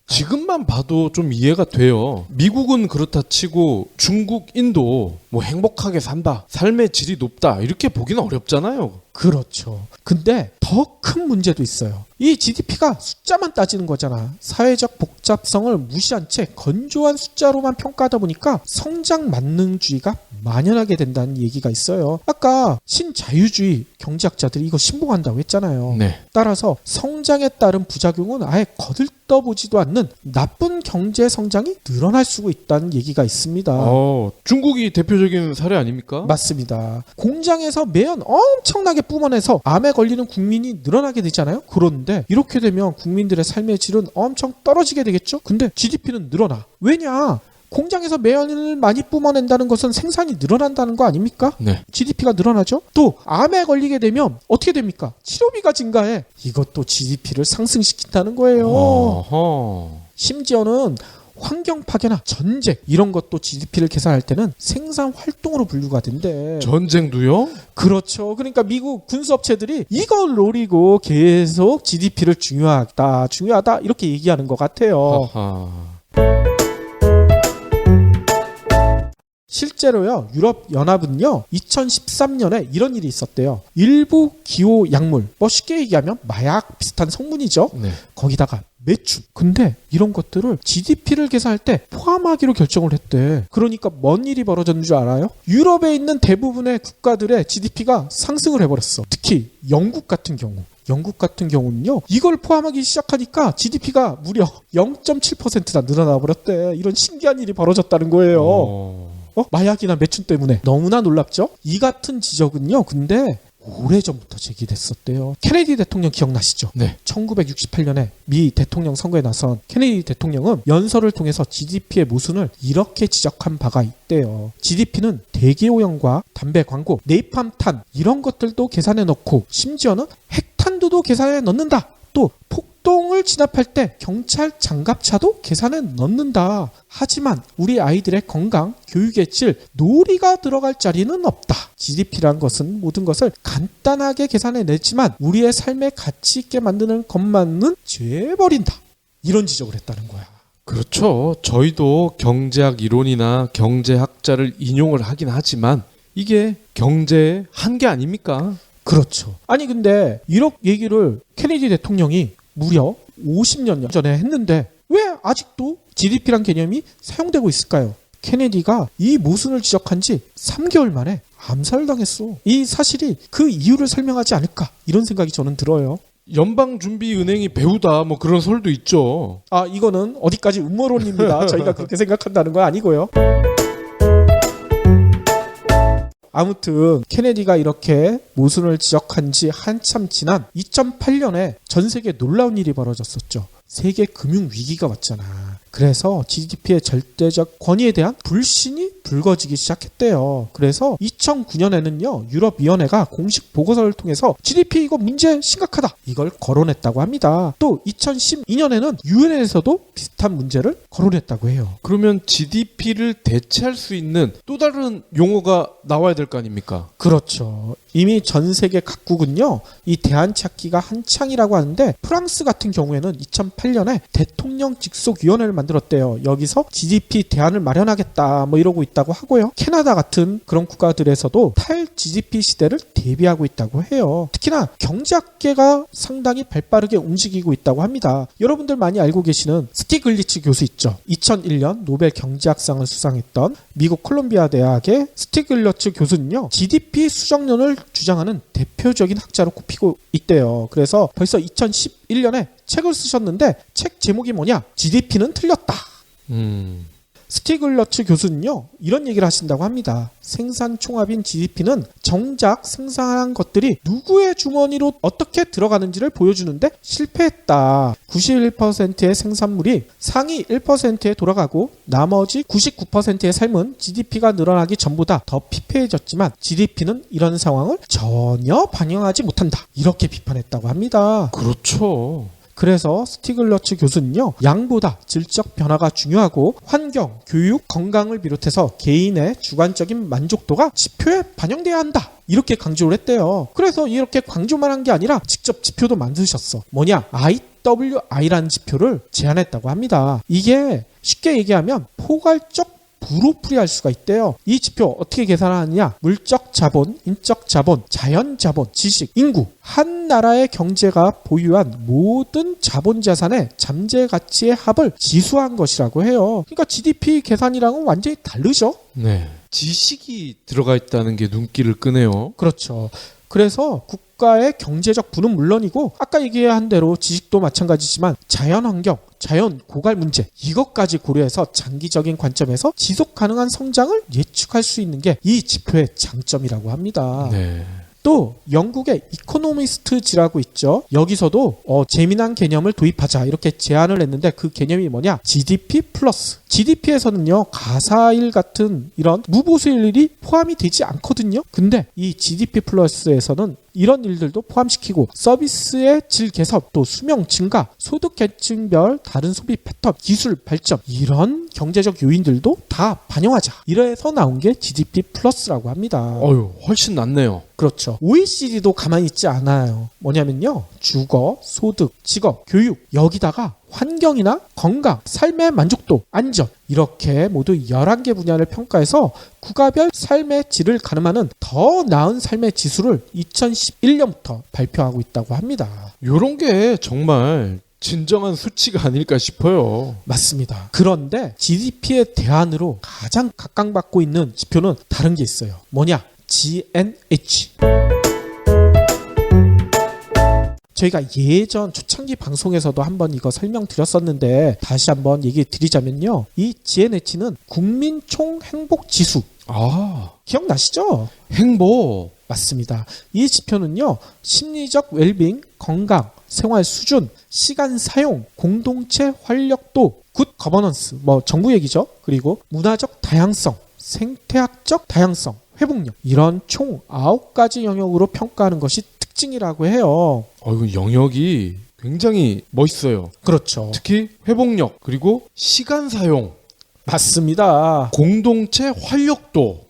지금만 봐도 좀 이해가 돼요. 미국은 그렇다 치고 중국, 인도 뭐 행복하게 산다, 삶의 질이 높다 이렇게 보기는 어렵잖아요. 그렇죠. 근데 더 큰 문제도 있어요. 이 GDP가 숫자만 따지는 거잖아. 사회적 복잡성을 무시한 채 건조한 숫자로만 평가하다 보니까 성장 만능주의가 만연하게 된다는 얘기가 있어요. 아까 신자유주의 경제학자들이 이거 신봉한다고 했잖아요. 네. 따라서 성장에 따른 부작용은 아예 거들떠보지도 않는 나쁜 경제 성장이 늘어날 수 있다는 얘기가 있습니다. 중국이 대표적인 사례 아닙니까? 맞습니다. 공장에서 매연 엄청나게 뿜어내서 암에 걸리는 국민이 늘어나게 되잖아요. 그런데 이렇게 되면 국민들의 삶의 질은 엄청 떨어지게 되겠죠. 근데 GDP는 늘어나. 왜냐? 공장에서 매연을 많이 뿜어낸다는 것은 생산이 늘어난다는 거 아닙니까? 네. GDP가 늘어나죠. 또 암에 걸리게 되면 어떻게 됩니까? 치료비가 증가해. 이것도 GDP를 상승시킨다는 거예요. 어허. 심지어는 환경 파괴나 전쟁 이런 것도 GDP를 계산할 때는 생산 활동으로 분류가 된대. 전쟁도요? 그렇죠. 그러니까 미국 군수업체들이 이걸 노리고 계속 GDP를 중요하다 이렇게 얘기하는 것 같아요. 하하. 실제로요, 유럽연합은요, 2013년에 이런 일이 있었대요. 일부 기호 약물, 뭐 쉽게 얘기하면 마약 비슷한 성분이죠. 네. 거기다가 매춘. 근데 이런 것들을 GDP를 계산할 때 포함하기로 결정을 했대. 그러니까 뭔 일이 벌어졌는 줄 알아요? 유럽에 있는 대부분의 국가들의 GDP가 상승을 해버렸어. 특히 영국 같은 경우. 영국 같은 경우는요, 이걸 포함하기 시작하니까 GDP가 무려 0.7%나 늘어나 버렸대. 이런 신기한 일이 벌어졌다는 거예요. 마약이나 매춘 때문에. 너무나 놀랍죠? 이 같은 지적은요, 근데 오래전부터 제기됐었대요. 케네디 대통령 기억나시죠? 네. 1968년에 미 대통령 선거에 나선 케네디 대통령은 연설을 통해서 GDP의 모순을 이렇게 지적한 바가 있대요. GDP는 대기오염과 담배 광고, 네이팜탄 이런 것들도 계산해 넣고 심지어는 핵탄두도 계산해 넣는다. 또 폭동을 진압할 때 경찰 장갑차도 계산에 넣는다. 하지만 우리 아이들의 건강, 교육의 질, 놀이가 들어갈 자리는 없다. GDP란 것은 모든 것을 간단하게 계산해 냈지만 우리의 삶에 가치 있게 만드는 것만은 죄버린다. 이런 지적을 했다는 거야. 그렇죠. 저희도 경제학 이론이나 경제학자를 인용을 하긴 하지만 이게 경제의 한계 아닙니까? 그렇죠. 아니 근데 이런 얘기를 케네디 대통령이 무려 50년 전에 했는데 왜 아직도 GDP란 개념이 사용되고 있을까요? 케네디가 이 모순을 지적한 지 3개월 만에 암살당했어. 이 사실이 그 이유를 설명하지 않을까 이런 생각이 저는 들어요. 연방준비은행이 배우다 뭐 그런 설도 있죠. 이거는 어디까지 음모론입니다. 저희가 그렇게 생각한다는 건 아니고요. 아무튼 케네디가 이렇게 모순을 지적한 지 한참 지난 2008년에 전 세계에 놀라운 일이 벌어졌었죠. 세계 금융 위기가 왔잖아. 그래서 GDP의 절대적 권위에 대한 불신이 불거지기 시작했대요. 그래서 2009년에는요, 유럽위원회가 공식 보고서를 통해서 GDP 이거 문제 심각하다, 이걸 거론했다고 합니다. 또 2012년에는 유엔에서도 비슷한 문제를 거론했다고 해요. 그러면 GDP를 대체할 수 있는 또 다른 용어가 나와야 될 거 아닙니까? 그렇죠. 이미 전 세계 각국은요, 이 대안 찾기가 한창이라고 하는데, 프랑스 같은 경우에는 2008년에 대통령 직속위원회를 만들었대요. 여기서 GDP 대안을 마련하겠다 뭐 이러고 있다고 하고요. 캐나다 같은 그런 국가들에서도 탈 GDP 시대를 대비하고 있다고 해요. 특히나 경제학계가 상당히 발빠르게 움직이고 있다고 합니다. 여러분들 많이 알고 계시는 스티글리츠 교수 있죠. 2001년 노벨 경제학상을 수상했던 미국 콜롬비아 대학의 스티글리츠 교수는요, GDP 수정론을 주장하는 대표적인 학자로 꼽히고 있대요. 그래서 벌써 2011년에 책을 쓰셨는데, 책 제목이 뭐냐? GDP는 틀렸다. 스티글러츠 교수는요, 이런 얘기를 하신다고 합니다. 생산 총합인 GDP는 정작 생산한 것들이 누구의 주머니로 어떻게 들어가는지를 보여주는데 실패했다. 91%의 생산물이 상위 1%에 돌아가고 나머지 99%의 삶은 GDP가 늘어나기 전보다 더 피폐해졌지만 GDP는 이런 상황을 전혀 반영하지 못한다. 이렇게 비판했다고 합니다. 그렇죠. 그래서 스티글러츠 교수는요, 양보다 질적 변화가 중요하고 환경, 교육, 건강을 비롯해서 개인의 주관적인 만족도가 지표에 반영돼야 한다, 이렇게 강조를 했대요. 그래서 이렇게 강조만 한 게 아니라 직접 지표도 만드셨어. 뭐냐? IWI라는 지표를 제안했다고 합니다. 이게 쉽게 얘기하면 포괄적 부로풀이할 수가 있대요. 이 지표 어떻게 계산하느냐? 물적 자본, 인적 자본, 자연 자본, 지식, 인구, 한 나라의 경제가 보유한 모든 자본 자산의 잠재 가치의 합을 지수한 것이라고 해요. 그러니까 GDP 계산이랑은 완전히 다르죠? 네. 지식이 들어가 있다는 게 눈길을 끄네요. 그렇죠. 그래서 국가의 경제적 부는 물론이고, 아까 얘기한 대로 지식도 마찬가지지만 자연환경, 자연 고갈 문제, 이것까지 고려해서 장기적인 관점에서 지속 가능한 성장을 예측할 수 있는 게 이 지표의 장점이라고 합니다. 네. 또 영국의 이코노미스트지라고 있죠. 여기서도 재미난 개념을 도입하자 이렇게 제안을 했는데, 그 개념이 뭐냐? GDP 플러스. GDP에서는요, 가사일 같은 이런 무보수일 일이 포함이 되지 않거든요. 근데 이 GDP 플러스에서는 이런 일들도 포함시키고, 서비스의 질 개선, 또 수명 증가, 소득 계층별 다른 소비 패턴, 기술 발전, 이런 경제적 요인들도 다 반영하자, 이래서 나온 게 GDP 플러스라고 합니다. 훨씬 낫네요. 그렇죠. OECD도 가만히 있지 않아요. 뭐냐면요, 주거, 소득, 직업, 교육, 여기다가 환경이나 건강, 삶의 만족도, 안전, 이렇게 모두 11개 분야를 평가해서 국가별 삶의 질을 가늠하는 더 나은 삶의 지수를 2011년부터 발표하고 있다고 합니다. 요런 게 정말 진정한 수치가 아닐까 싶어요. 맞습니다. 그런데 GDP의 대안으로 가장 각광받고 있는 지표는 다른 게 있어요. 뭐냐? GNH. 저희가 예전 초창기 방송에서도 한번 이거 설명드렸었는데, 다시 한번 얘기 드리자면요, 이 GNH는 국민 총행복지수. 기억나시죠? 행복. 맞습니다. 이 지표는요, 심리적 웰빙, 건강, 생활 수준, 시간 사용, 공동체 활력도, 굿 거버넌스, 정부 얘기죠. 그리고 문화적 다양성, 생태학적 다양성, 회복력, 이런 총 9가지 영역으로 평가하는 것이 특징이라고 해요. 이거 영역이 굉장히 멋있어요. 그렇죠. 특히 회복력, 그리고 시간 사용, 맞습니다. 공동체 활력도.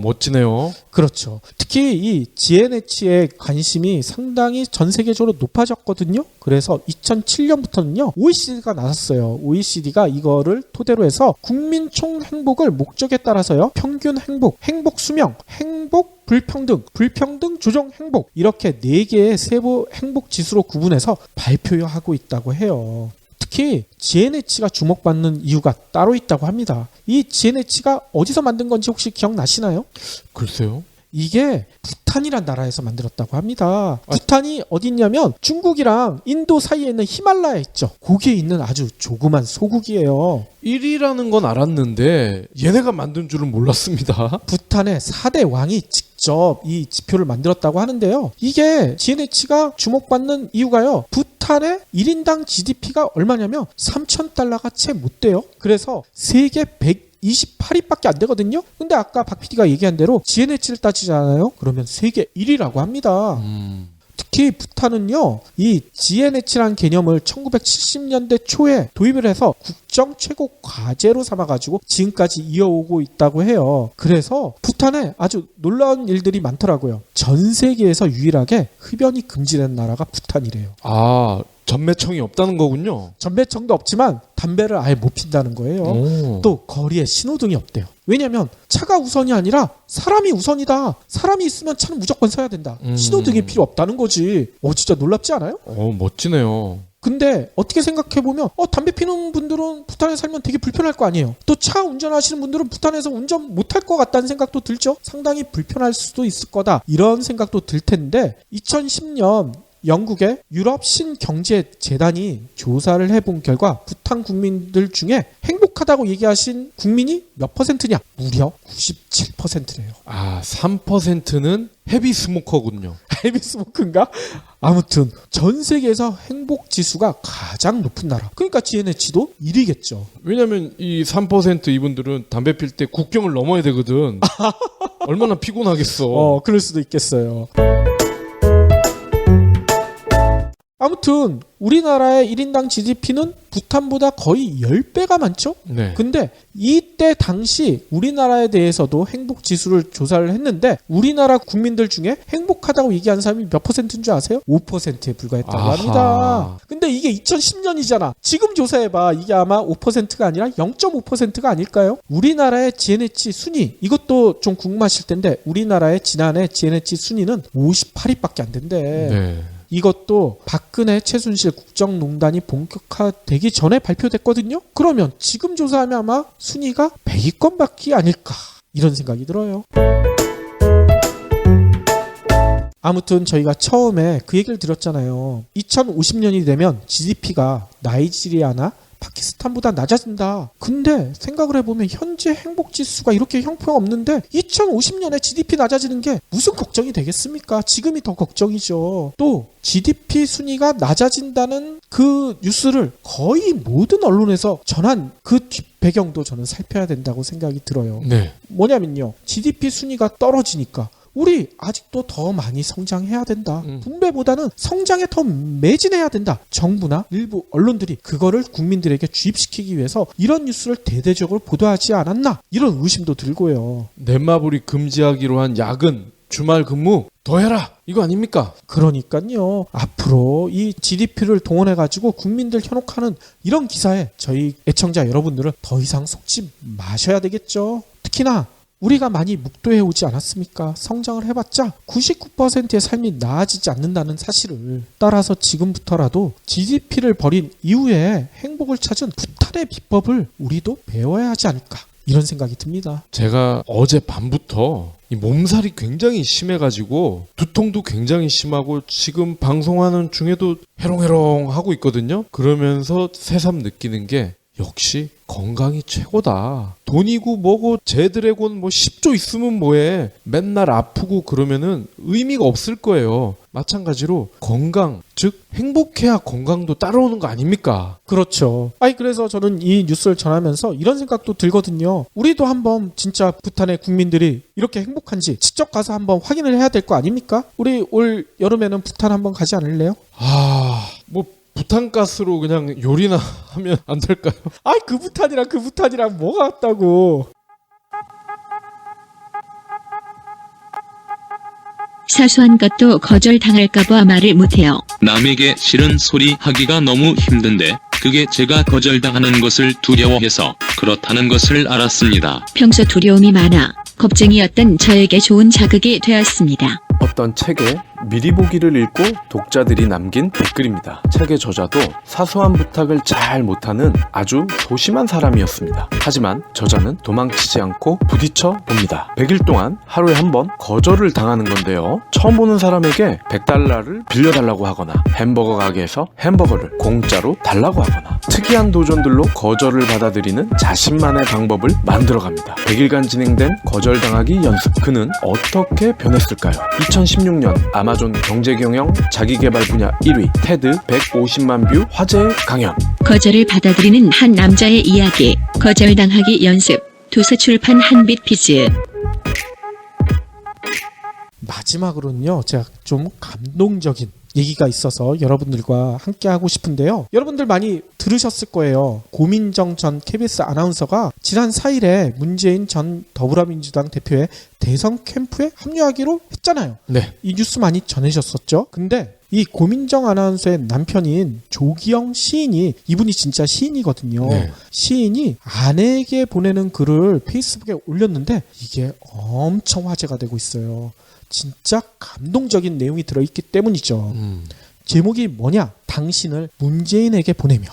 멋지네요. 그렇죠. 특히 이 GNH의 관심이 상당히 전 세계적으로 높아졌거든요. 그래서 2007년부터는요, OECD가 나섰어요. OECD가 이거를 토대로 해서 국민 총 행복을 목적에 따라서요, 평균 행복, 행복 수명, 행복 불평등, 불평등 조정 행복, 이렇게 4개의 세부 행복 지수로 구분해서 발표하고 있다고 해요. 특히 GNH가 주목받는 이유가 따로 있다고 합니다. 이 GNH가 어디서 만든 건지 혹시 기억나시나요? 글쎄요. 이게 부탄이란 나라에서 만들었다고 합니다. 부탄이 어디 있냐면 중국이랑 인도 사이에 있는 히말라야 있죠. 거기에 있는 아주 조그만 소국이에요. 1위라는 건 알았는데 얘네가 만든 줄은 몰랐습니다. 부탄의 4대 왕이 직접 이 지표를 만들었다고 하는데요. 이게 GNH가 주목받는 이유가요. 부탄의 1인당 GDP가 얼마냐면 3,000달러가 채 못 돼요. 그래서 세계 128위밖에 안 되거든요. 근데 아까 박 PD가 얘기한 대로 GNH를 따지잖아요. 그러면 세계 1위라고 합니다. 특히 부탄은요, 이 GNH라는 개념을 1970년대 초에 도입을 해서 국정 최고 과제로 삼아가지고 지금까지 이어오고 있다고 해요. 그래서 부탄에 아주 놀라운 일들이 많더라고요. 전 세계에서 유일하게 흡연이 금지된 나라가 부탄이래요. 아, 전매청이 없다는 거군요. 전매청도 없지만 담배를 아예 못 핀다는 거예요. 오. 또 거리에 신호등이 없대요. 왜냐면 차가 우선이 아니라 사람이 우선이다. 사람이 있으면 차는 무조건 서야 된다. 신호등이 필요 없다는 거지. 진짜 놀랍지 않아요? 멋지네요. 근데 어떻게 생각해보면 담배 피는 분들은 부탄에 살면 되게 불편할 거 아니에요. 또 차 운전하시는 분들은 부탄에서 운전 못할 것 같다는 생각도 들죠. 상당히 불편할 수도 있을 거다. 이런 생각도 들 텐데 2010년 영국의 유럽 신경제재단이 조사를 해본 결과 부탄 국민들 중에 행복하다고 얘기하신 국민이 몇 퍼센트냐? 무려 97%래요. 아, 3%는 헤비 스모커군요. 헤비 스모크인가? 아무튼 전 세계에서 행복 지수가 가장 높은 나라. 그러니까 GNH도 1위겠죠. 왜냐면 이 3% 이분들은 담배 필 때 국경을 넘어야 되거든. 얼마나 피곤하겠어. 그럴 수도 있겠어요. 아무튼 우리나라의 1인당 GDP는 부탄보다 거의 10배가 많죠? 네. 근데 이때 당시 우리나라에 대해서도 행복지수를 조사를 했는데 우리나라 국민들 중에 행복하다고 얘기하는 사람이 몇 퍼센트인 줄 아세요? 5%에 불과했다고 아하. 합니다. 근데 이게 2010년이잖아. 지금 조사해봐. 이게 아마 5%가 아니라 0.5%가 아닐까요? 우리나라의 GNH 순위, 이것도 좀 궁금하실 텐데 우리나라의 지난해 GNH 순위는 58위밖에 안 된대. 네. 이것도 박근혜 최순실 국정농단이 본격화되기 전에 발표됐거든요. 그러면 지금 조사하면 아마 순위가 100위권밖에 아닐까 이런 생각이 들어요. 아무튼 저희가 처음에 그 얘기를 드렸잖아요. 2050년이 되면 GDP가 나이지리아나 파키스탄보다 낮아진다. 근데 생각을 해보면 현재 행복지수가 이렇게 형편없는데 2050년에 GDP 낮아지는 게 무슨 걱정이 되겠습니까? 지금이 더 걱정이죠. 또 GDP 순위가 낮아진다는 그 뉴스를 거의 모든 언론에서 전한 그 뒷배경도 저는 살펴야 된다고 생각이 들어요. 네. 뭐냐면요. GDP 순위가 떨어지니까 우리 아직도 더 많이 성장해야 된다. 분배보다는 성장에 더 매진해야 된다. 정부나 일부 언론들이 그거를 국민들에게 주입시키기 위해서 이런 뉴스를 대대적으로 보도하지 않았나? 이런 의심도 들고요. 넷마블이 금지하기로 한 야근, 주말 근무 더 해라. 이거 아닙니까? 그러니까요. 앞으로 이 GDP를 동원해가지고 국민들 현혹하는 이런 기사에 저희 애청자 여러분들은 더 이상 속지 마셔야 되겠죠. 특히나 우리가 많이 묵도해오지 않았습니까? 성장을 해봤자 99%의 삶이 나아지지 않는다는 사실을. 따라서 지금부터라도 GDP를 버린 이후에 행복을 찾은 부탄의 비법을 우리도 배워야 하지 않을까 이런 생각이 듭니다. 제가 어제 밤부터 이 몸살이 굉장히 심해가지고 두통도 굉장히 심하고 지금 방송하는 중에도 해롱해롱 하고 있거든요. 그러면서 새삼 느끼는 게 역시 건강이 최고다. 돈이고 뭐고 제드래곤 뭐 10조 있으면 뭐해. 맨날 아프고 그러면은 의미가 없을 거예요. 마찬가지로 건강, 즉 행복해야 건강도 따라오는 거 아닙니까? 그렇죠. 그래서 저는 이 뉴스를 전하면서 이런 생각도 들거든요. 우리도 한번 진짜 부탄의 국민들이 이렇게 행복한지 직접 가서 한번 확인을 해야 될 거 아닙니까? 우리 올 여름에는 부탄 한번 가지 않을래요? 뭐 부탄가스로 그냥 요리나 하면 안 될까요? 그 부탄이랑 뭐가 같다고. 사소한 것도 거절당할까봐 말을 못해요. 남에게 싫은 소리 하기가 너무 힘든데 그게 제가 거절당하는 것을 두려워해서 그렇다는 것을 알았습니다. 평소 두려움이 많아 겁쟁이였던 저에게 좋은 자극이 되었습니다. 어떤 책에 미리 보기를 읽고 독자들이 남긴 댓글입니다. 책의 저자도 사소한 부탁을 잘 못하는 아주 소심한 사람이었습니다. 하지만 저자는 도망치지 않고 부딪혀 봅니다. 100일 동안 하루에 한 번 거절을 당하는 건데요. 처음 보는 사람에게 $100를 빌려달라고 하거나 햄버거 가게에서 햄버거를 공짜로 달라고 하거나 특이한 도전들로 거절을 받아들이는 자신만의 방법을 만들어갑니다. 100일간 진행된 거절당하기 연습. 그는 어떻게 변했을까요? 2016년 아마존 경제경영 자기개발 분야 1위 테드 150만 뷰 화제의 강연. 거절을 받아들이는 한 남자의 이야기. 거절당하기 연습. 도서출판 한빛비즈. 마지막으로는요, 제가 좀 감동적인 얘기가 있어서 여러분들과 함께 하고 싶은데요. 여러분들 많이 들으셨을 거예요. 고민정 전 KBS 아나운서가 지난 4일에 문재인 전 더불어민주당 대표의 대선 캠프에 합류하기로 했잖아요. 네. 이 뉴스 많이 전해졌었죠. 근데 이 고민정 아나운서의 남편인 조기영 시인이, 이분이 진짜 시인이거든요. 네. 시인이 아내에게 보내는 글을 페이스북에 올렸는데 이게 엄청 화제가 되고 있어요. 진짜 감동적인 내용이 들어있기 때문이죠. 제목이 뭐냐? 당신을 문재인에게 보내며.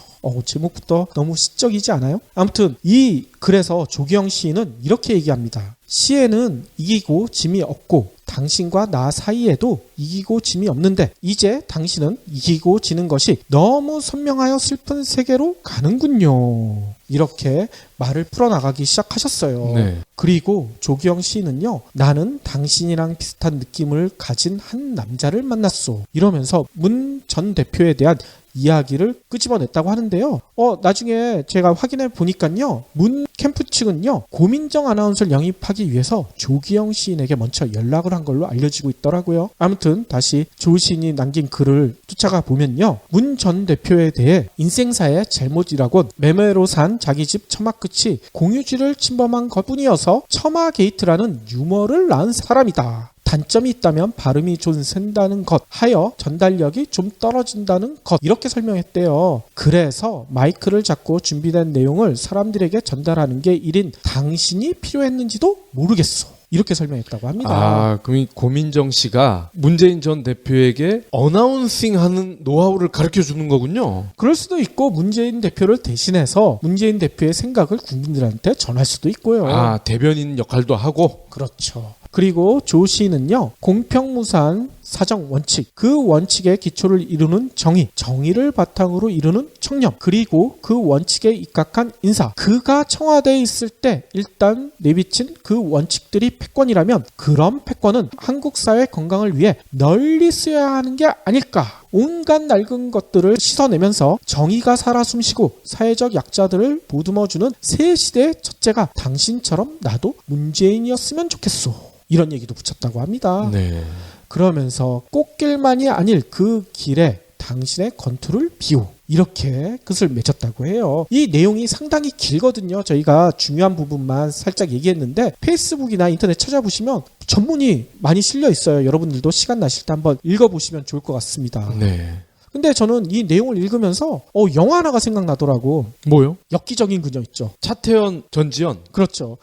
제목부터 너무 시적이지 않아요? 아무튼 이 글에서 조기영 시인은 이렇게 얘기합니다. 시에는 이기고 짐이 없고 당신과 나 사이에도 이기고 짐이 없는데 이제 당신은 이기고 지는 것이 너무 선명하여 슬픈 세계로 가는군요. 이렇게 말을 풀어나가기 시작하셨어요. 네. 그리고 조기영 시인은요. 나는 당신이랑 비슷한 느낌을 가진 한 남자를 만났소. 이러면서 문 전 대표에 대한 이야기를 끄집어냈다고 하는데요. 나중에 제가 확인해 보니까요. 문 캠프 측은요. 고민정 아나운서를 영입하기 위해서 조기영 시인에게 먼저 연락을 한 걸로 알려지고 있더라고요. 아무튼 다시 조 시인이 남긴 글을 쫓아가 보면요. 문 전 대표에 대해 인생사의 잘못이라곤 매매로 산 자기 집 처마 끝이 공유지를 침범한 것뿐이어서 처마 게이트라는 유머를 낳은 사람이다. 단점이 있다면 발음이 좀 센다는 것 하여 전달력이 좀 떨어진다는 것, 이렇게 설명했대요. 그래서 마이크를 잡고 준비된 내용을 사람들에게 전달하는 게 일인 당신이 필요했는지도 모르겠어. 이렇게 설명했다고 합니다. 그럼 이 고민정 씨가 문재인 전 대표에게 어나운싱 하는 노하우를 가르쳐 주는 거군요. 그럴 수도 있고 문재인 대표를 대신해서 문재인 대표의 생각을 국민들한테 전할 수도 있고요. 대변인 역할도 하고. 그렇죠. 그리고 조 씨는요. 공평무사한 사정 원칙, 그 원칙의 기초를 이루는 정의, 정의를 바탕으로 이루는 청렴, 그리고 그 원칙에 입각한 인사. 그가 청와대에 있을 때 일단 내비친 그 원칙들이 패권이라면 그런 패권은 한국 사회 건강을 위해 널리 쓰여야 하는 게 아닐까. 온갖 낡은 것들을 씻어내면서 정의가 살아 숨쉬고 사회적 약자들을 보듬어주는 새 시대의 첫째가 당신처럼 나도 문재인이었으면 좋겠소. 이런 얘기도 붙였다고 합니다. 네. 그러면서 꽃길만이 아닐 그 길에 당신의 건투를 비우. 이렇게 끝을 맺었다고 해요. 이 내용이 상당히 길거든요. 저희가 중요한 부분만 살짝 얘기했는데 페이스북이나 인터넷 찾아보시면 전문이 많이 실려 있어요. 여러분들도 시간 나실 때 한번 읽어보시면 좋을 것 같습니다. 네. 근데 저는 이 내용을 읽으면서 영화 하나가 생각나더라고. 뭐요? 엽기적인 그녀 있죠. 차태현, 전지현. 그렇죠.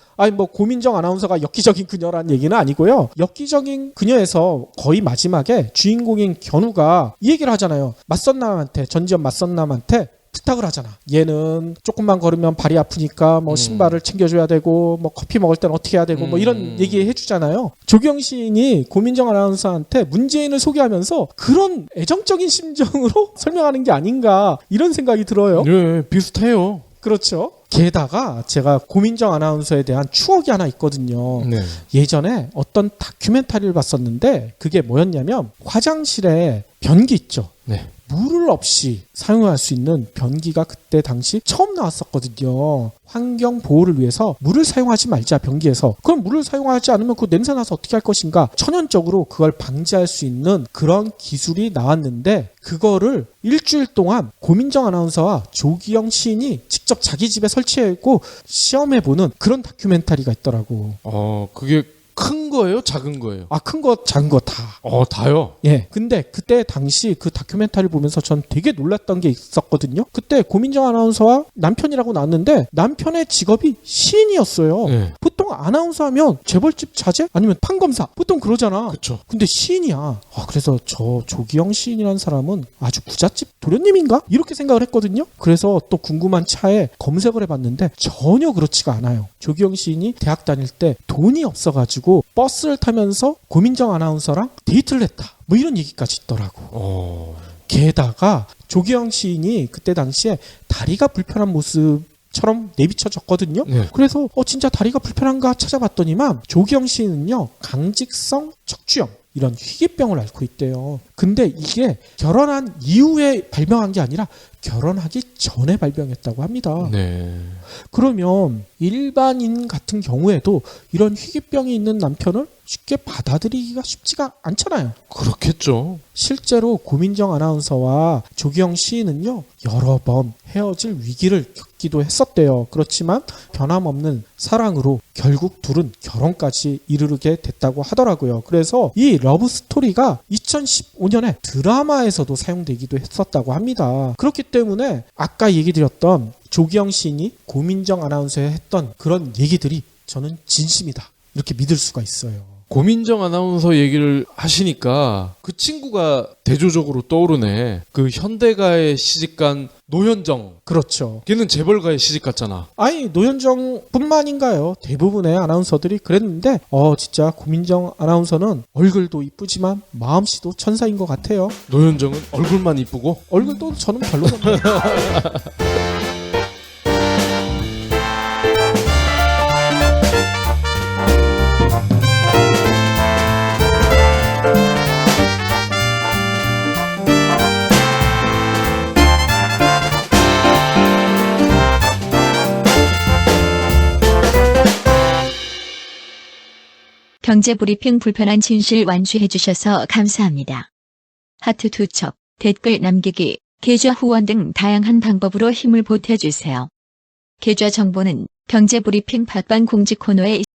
고민정 아나운서가 엽기적인 그녀라는 얘기는 아니고요. 엽기적인 그녀에서 거의 마지막에 주인공인 견우가 이 얘기를 하잖아요. 맞선남한테, 전지현 맞선남한테 부탁을 하잖아. 얘는 조금만 걸으면 발이 아프니까 신발을 챙겨줘야 되고 커피 먹을 땐 어떻게 해야 되고 이런 얘기 해주잖아요. 조경 시인이 고민정 아나운서한테 문재인을 소개하면서 그런 애정적인 심정으로 설명하는 게 아닌가 이런 생각이 들어요. 네, 비슷해요. 그렇죠. 게다가 제가 고민정 아나운서에 대한 추억이 하나 있거든요. 네. 예전에 어떤 다큐멘터리를 봤었는데 그게 뭐였냐면 화장실에 변기 있죠. 네. 물을 없이 사용할 수 있는 변기가 그때 당시 처음 나왔었거든요. 환경 보호를 위해서 물을 사용하지 말자, 변기에서. 그럼 물을 사용하지 않으면 그 냄새 나서 어떻게 할 것인가? 천연적으로 그걸 방지할 수 있는 그런 기술이 나왔는데 그거를 일주일 동안 고민정 아나운서와 조기영 시인이 직접 자기 집에 설치해고 시험해보는 그런 다큐멘터리가 있더라고. 그게 큰 큰 거예요? 작은 거예요? 큰 거, 작은 거 다. 다요? 예. 근데 그때 당시 그 다큐멘터리를 보면서 전 되게 놀랐던 게 있었거든요. 그때 고민정 아나운서와 남편이라고 나왔는데 남편의 직업이 시인이었어요. 네. 보통 아나운서 하면 재벌집 자제? 아니면 판검사. 보통 그러잖아. 그쵸. 근데 시인이야. 그래서 저 조기영 시인이라는 사람은 아주 부잣집 도련님인가? 이렇게 생각을 했거든요. 그래서 또 궁금한 차에 검색을 해봤는데 전혀 그렇지가 않아요. 조기영 시인이 대학 다닐 때 돈이 없어가지고 버스를 타면서 고민정 아나운서랑 데이트를 했다. 뭐 이런 얘기까지 있더라고. 게다가 조기영 시인이 그때 당시에 다리가 불편한 모습처럼 내비쳐졌거든요. 네. 그래서 진짜 다리가 불편한가 찾아봤더니만 조기영 시인은요, 강직성 척추염 이런 희귀병을 앓고 있대요. 근데 이게 결혼한 이후에 발병한 게 아니라 결혼하기 전에 발병했다고 합니다. 네. 그러면 일반인 같은 경우에도 이런 희귀병이 있는 남편을 쉽게 받아들이기가 쉽지가 않잖아요. 그렇겠죠. 실제로 고민정 아나운서와 조기영 시인은요, 여러 번 헤어질 위기를 겪기도 했었대요. 그렇지만 변함없는 사랑으로 결국 둘은 결혼까지 이르게 됐다고 하더라고요. 그래서 이 러브 스토리가 2015년에 드라마에서도 사용되기도 했었다고 합니다. 그렇기 때문에 아까 얘기 드렸던 조기영 시인이 고민정 아나운서에 했던 그런 얘기들이 저는 진심이다, 이렇게 믿을 수가 있어요. 고민정 아나운서 얘기를 하시니까 그 친구가 대조적으로 떠오르네. 그 현대가에 시집간 노현정. 그렇죠. 걔는 재벌가에 시집갔잖아. 아니, 노현정뿐만인가요? 대부분의 아나운서들이 그랬는데 진짜 고민정 아나운서는 얼굴도 이쁘지만 마음씨도 천사인 것 같아요. 노현정은 얼굴만 이쁘고? 얼굴도 저는 별로던데. 경제브리핑 불편한 진실 완수해주셔서 감사합니다. 하트 2첩, 댓글 남기기, 계좌 후원 등 다양한 방법으로 힘을 보태주세요. 계좌 정보는 경제브리핑 팟빵 공지 코너에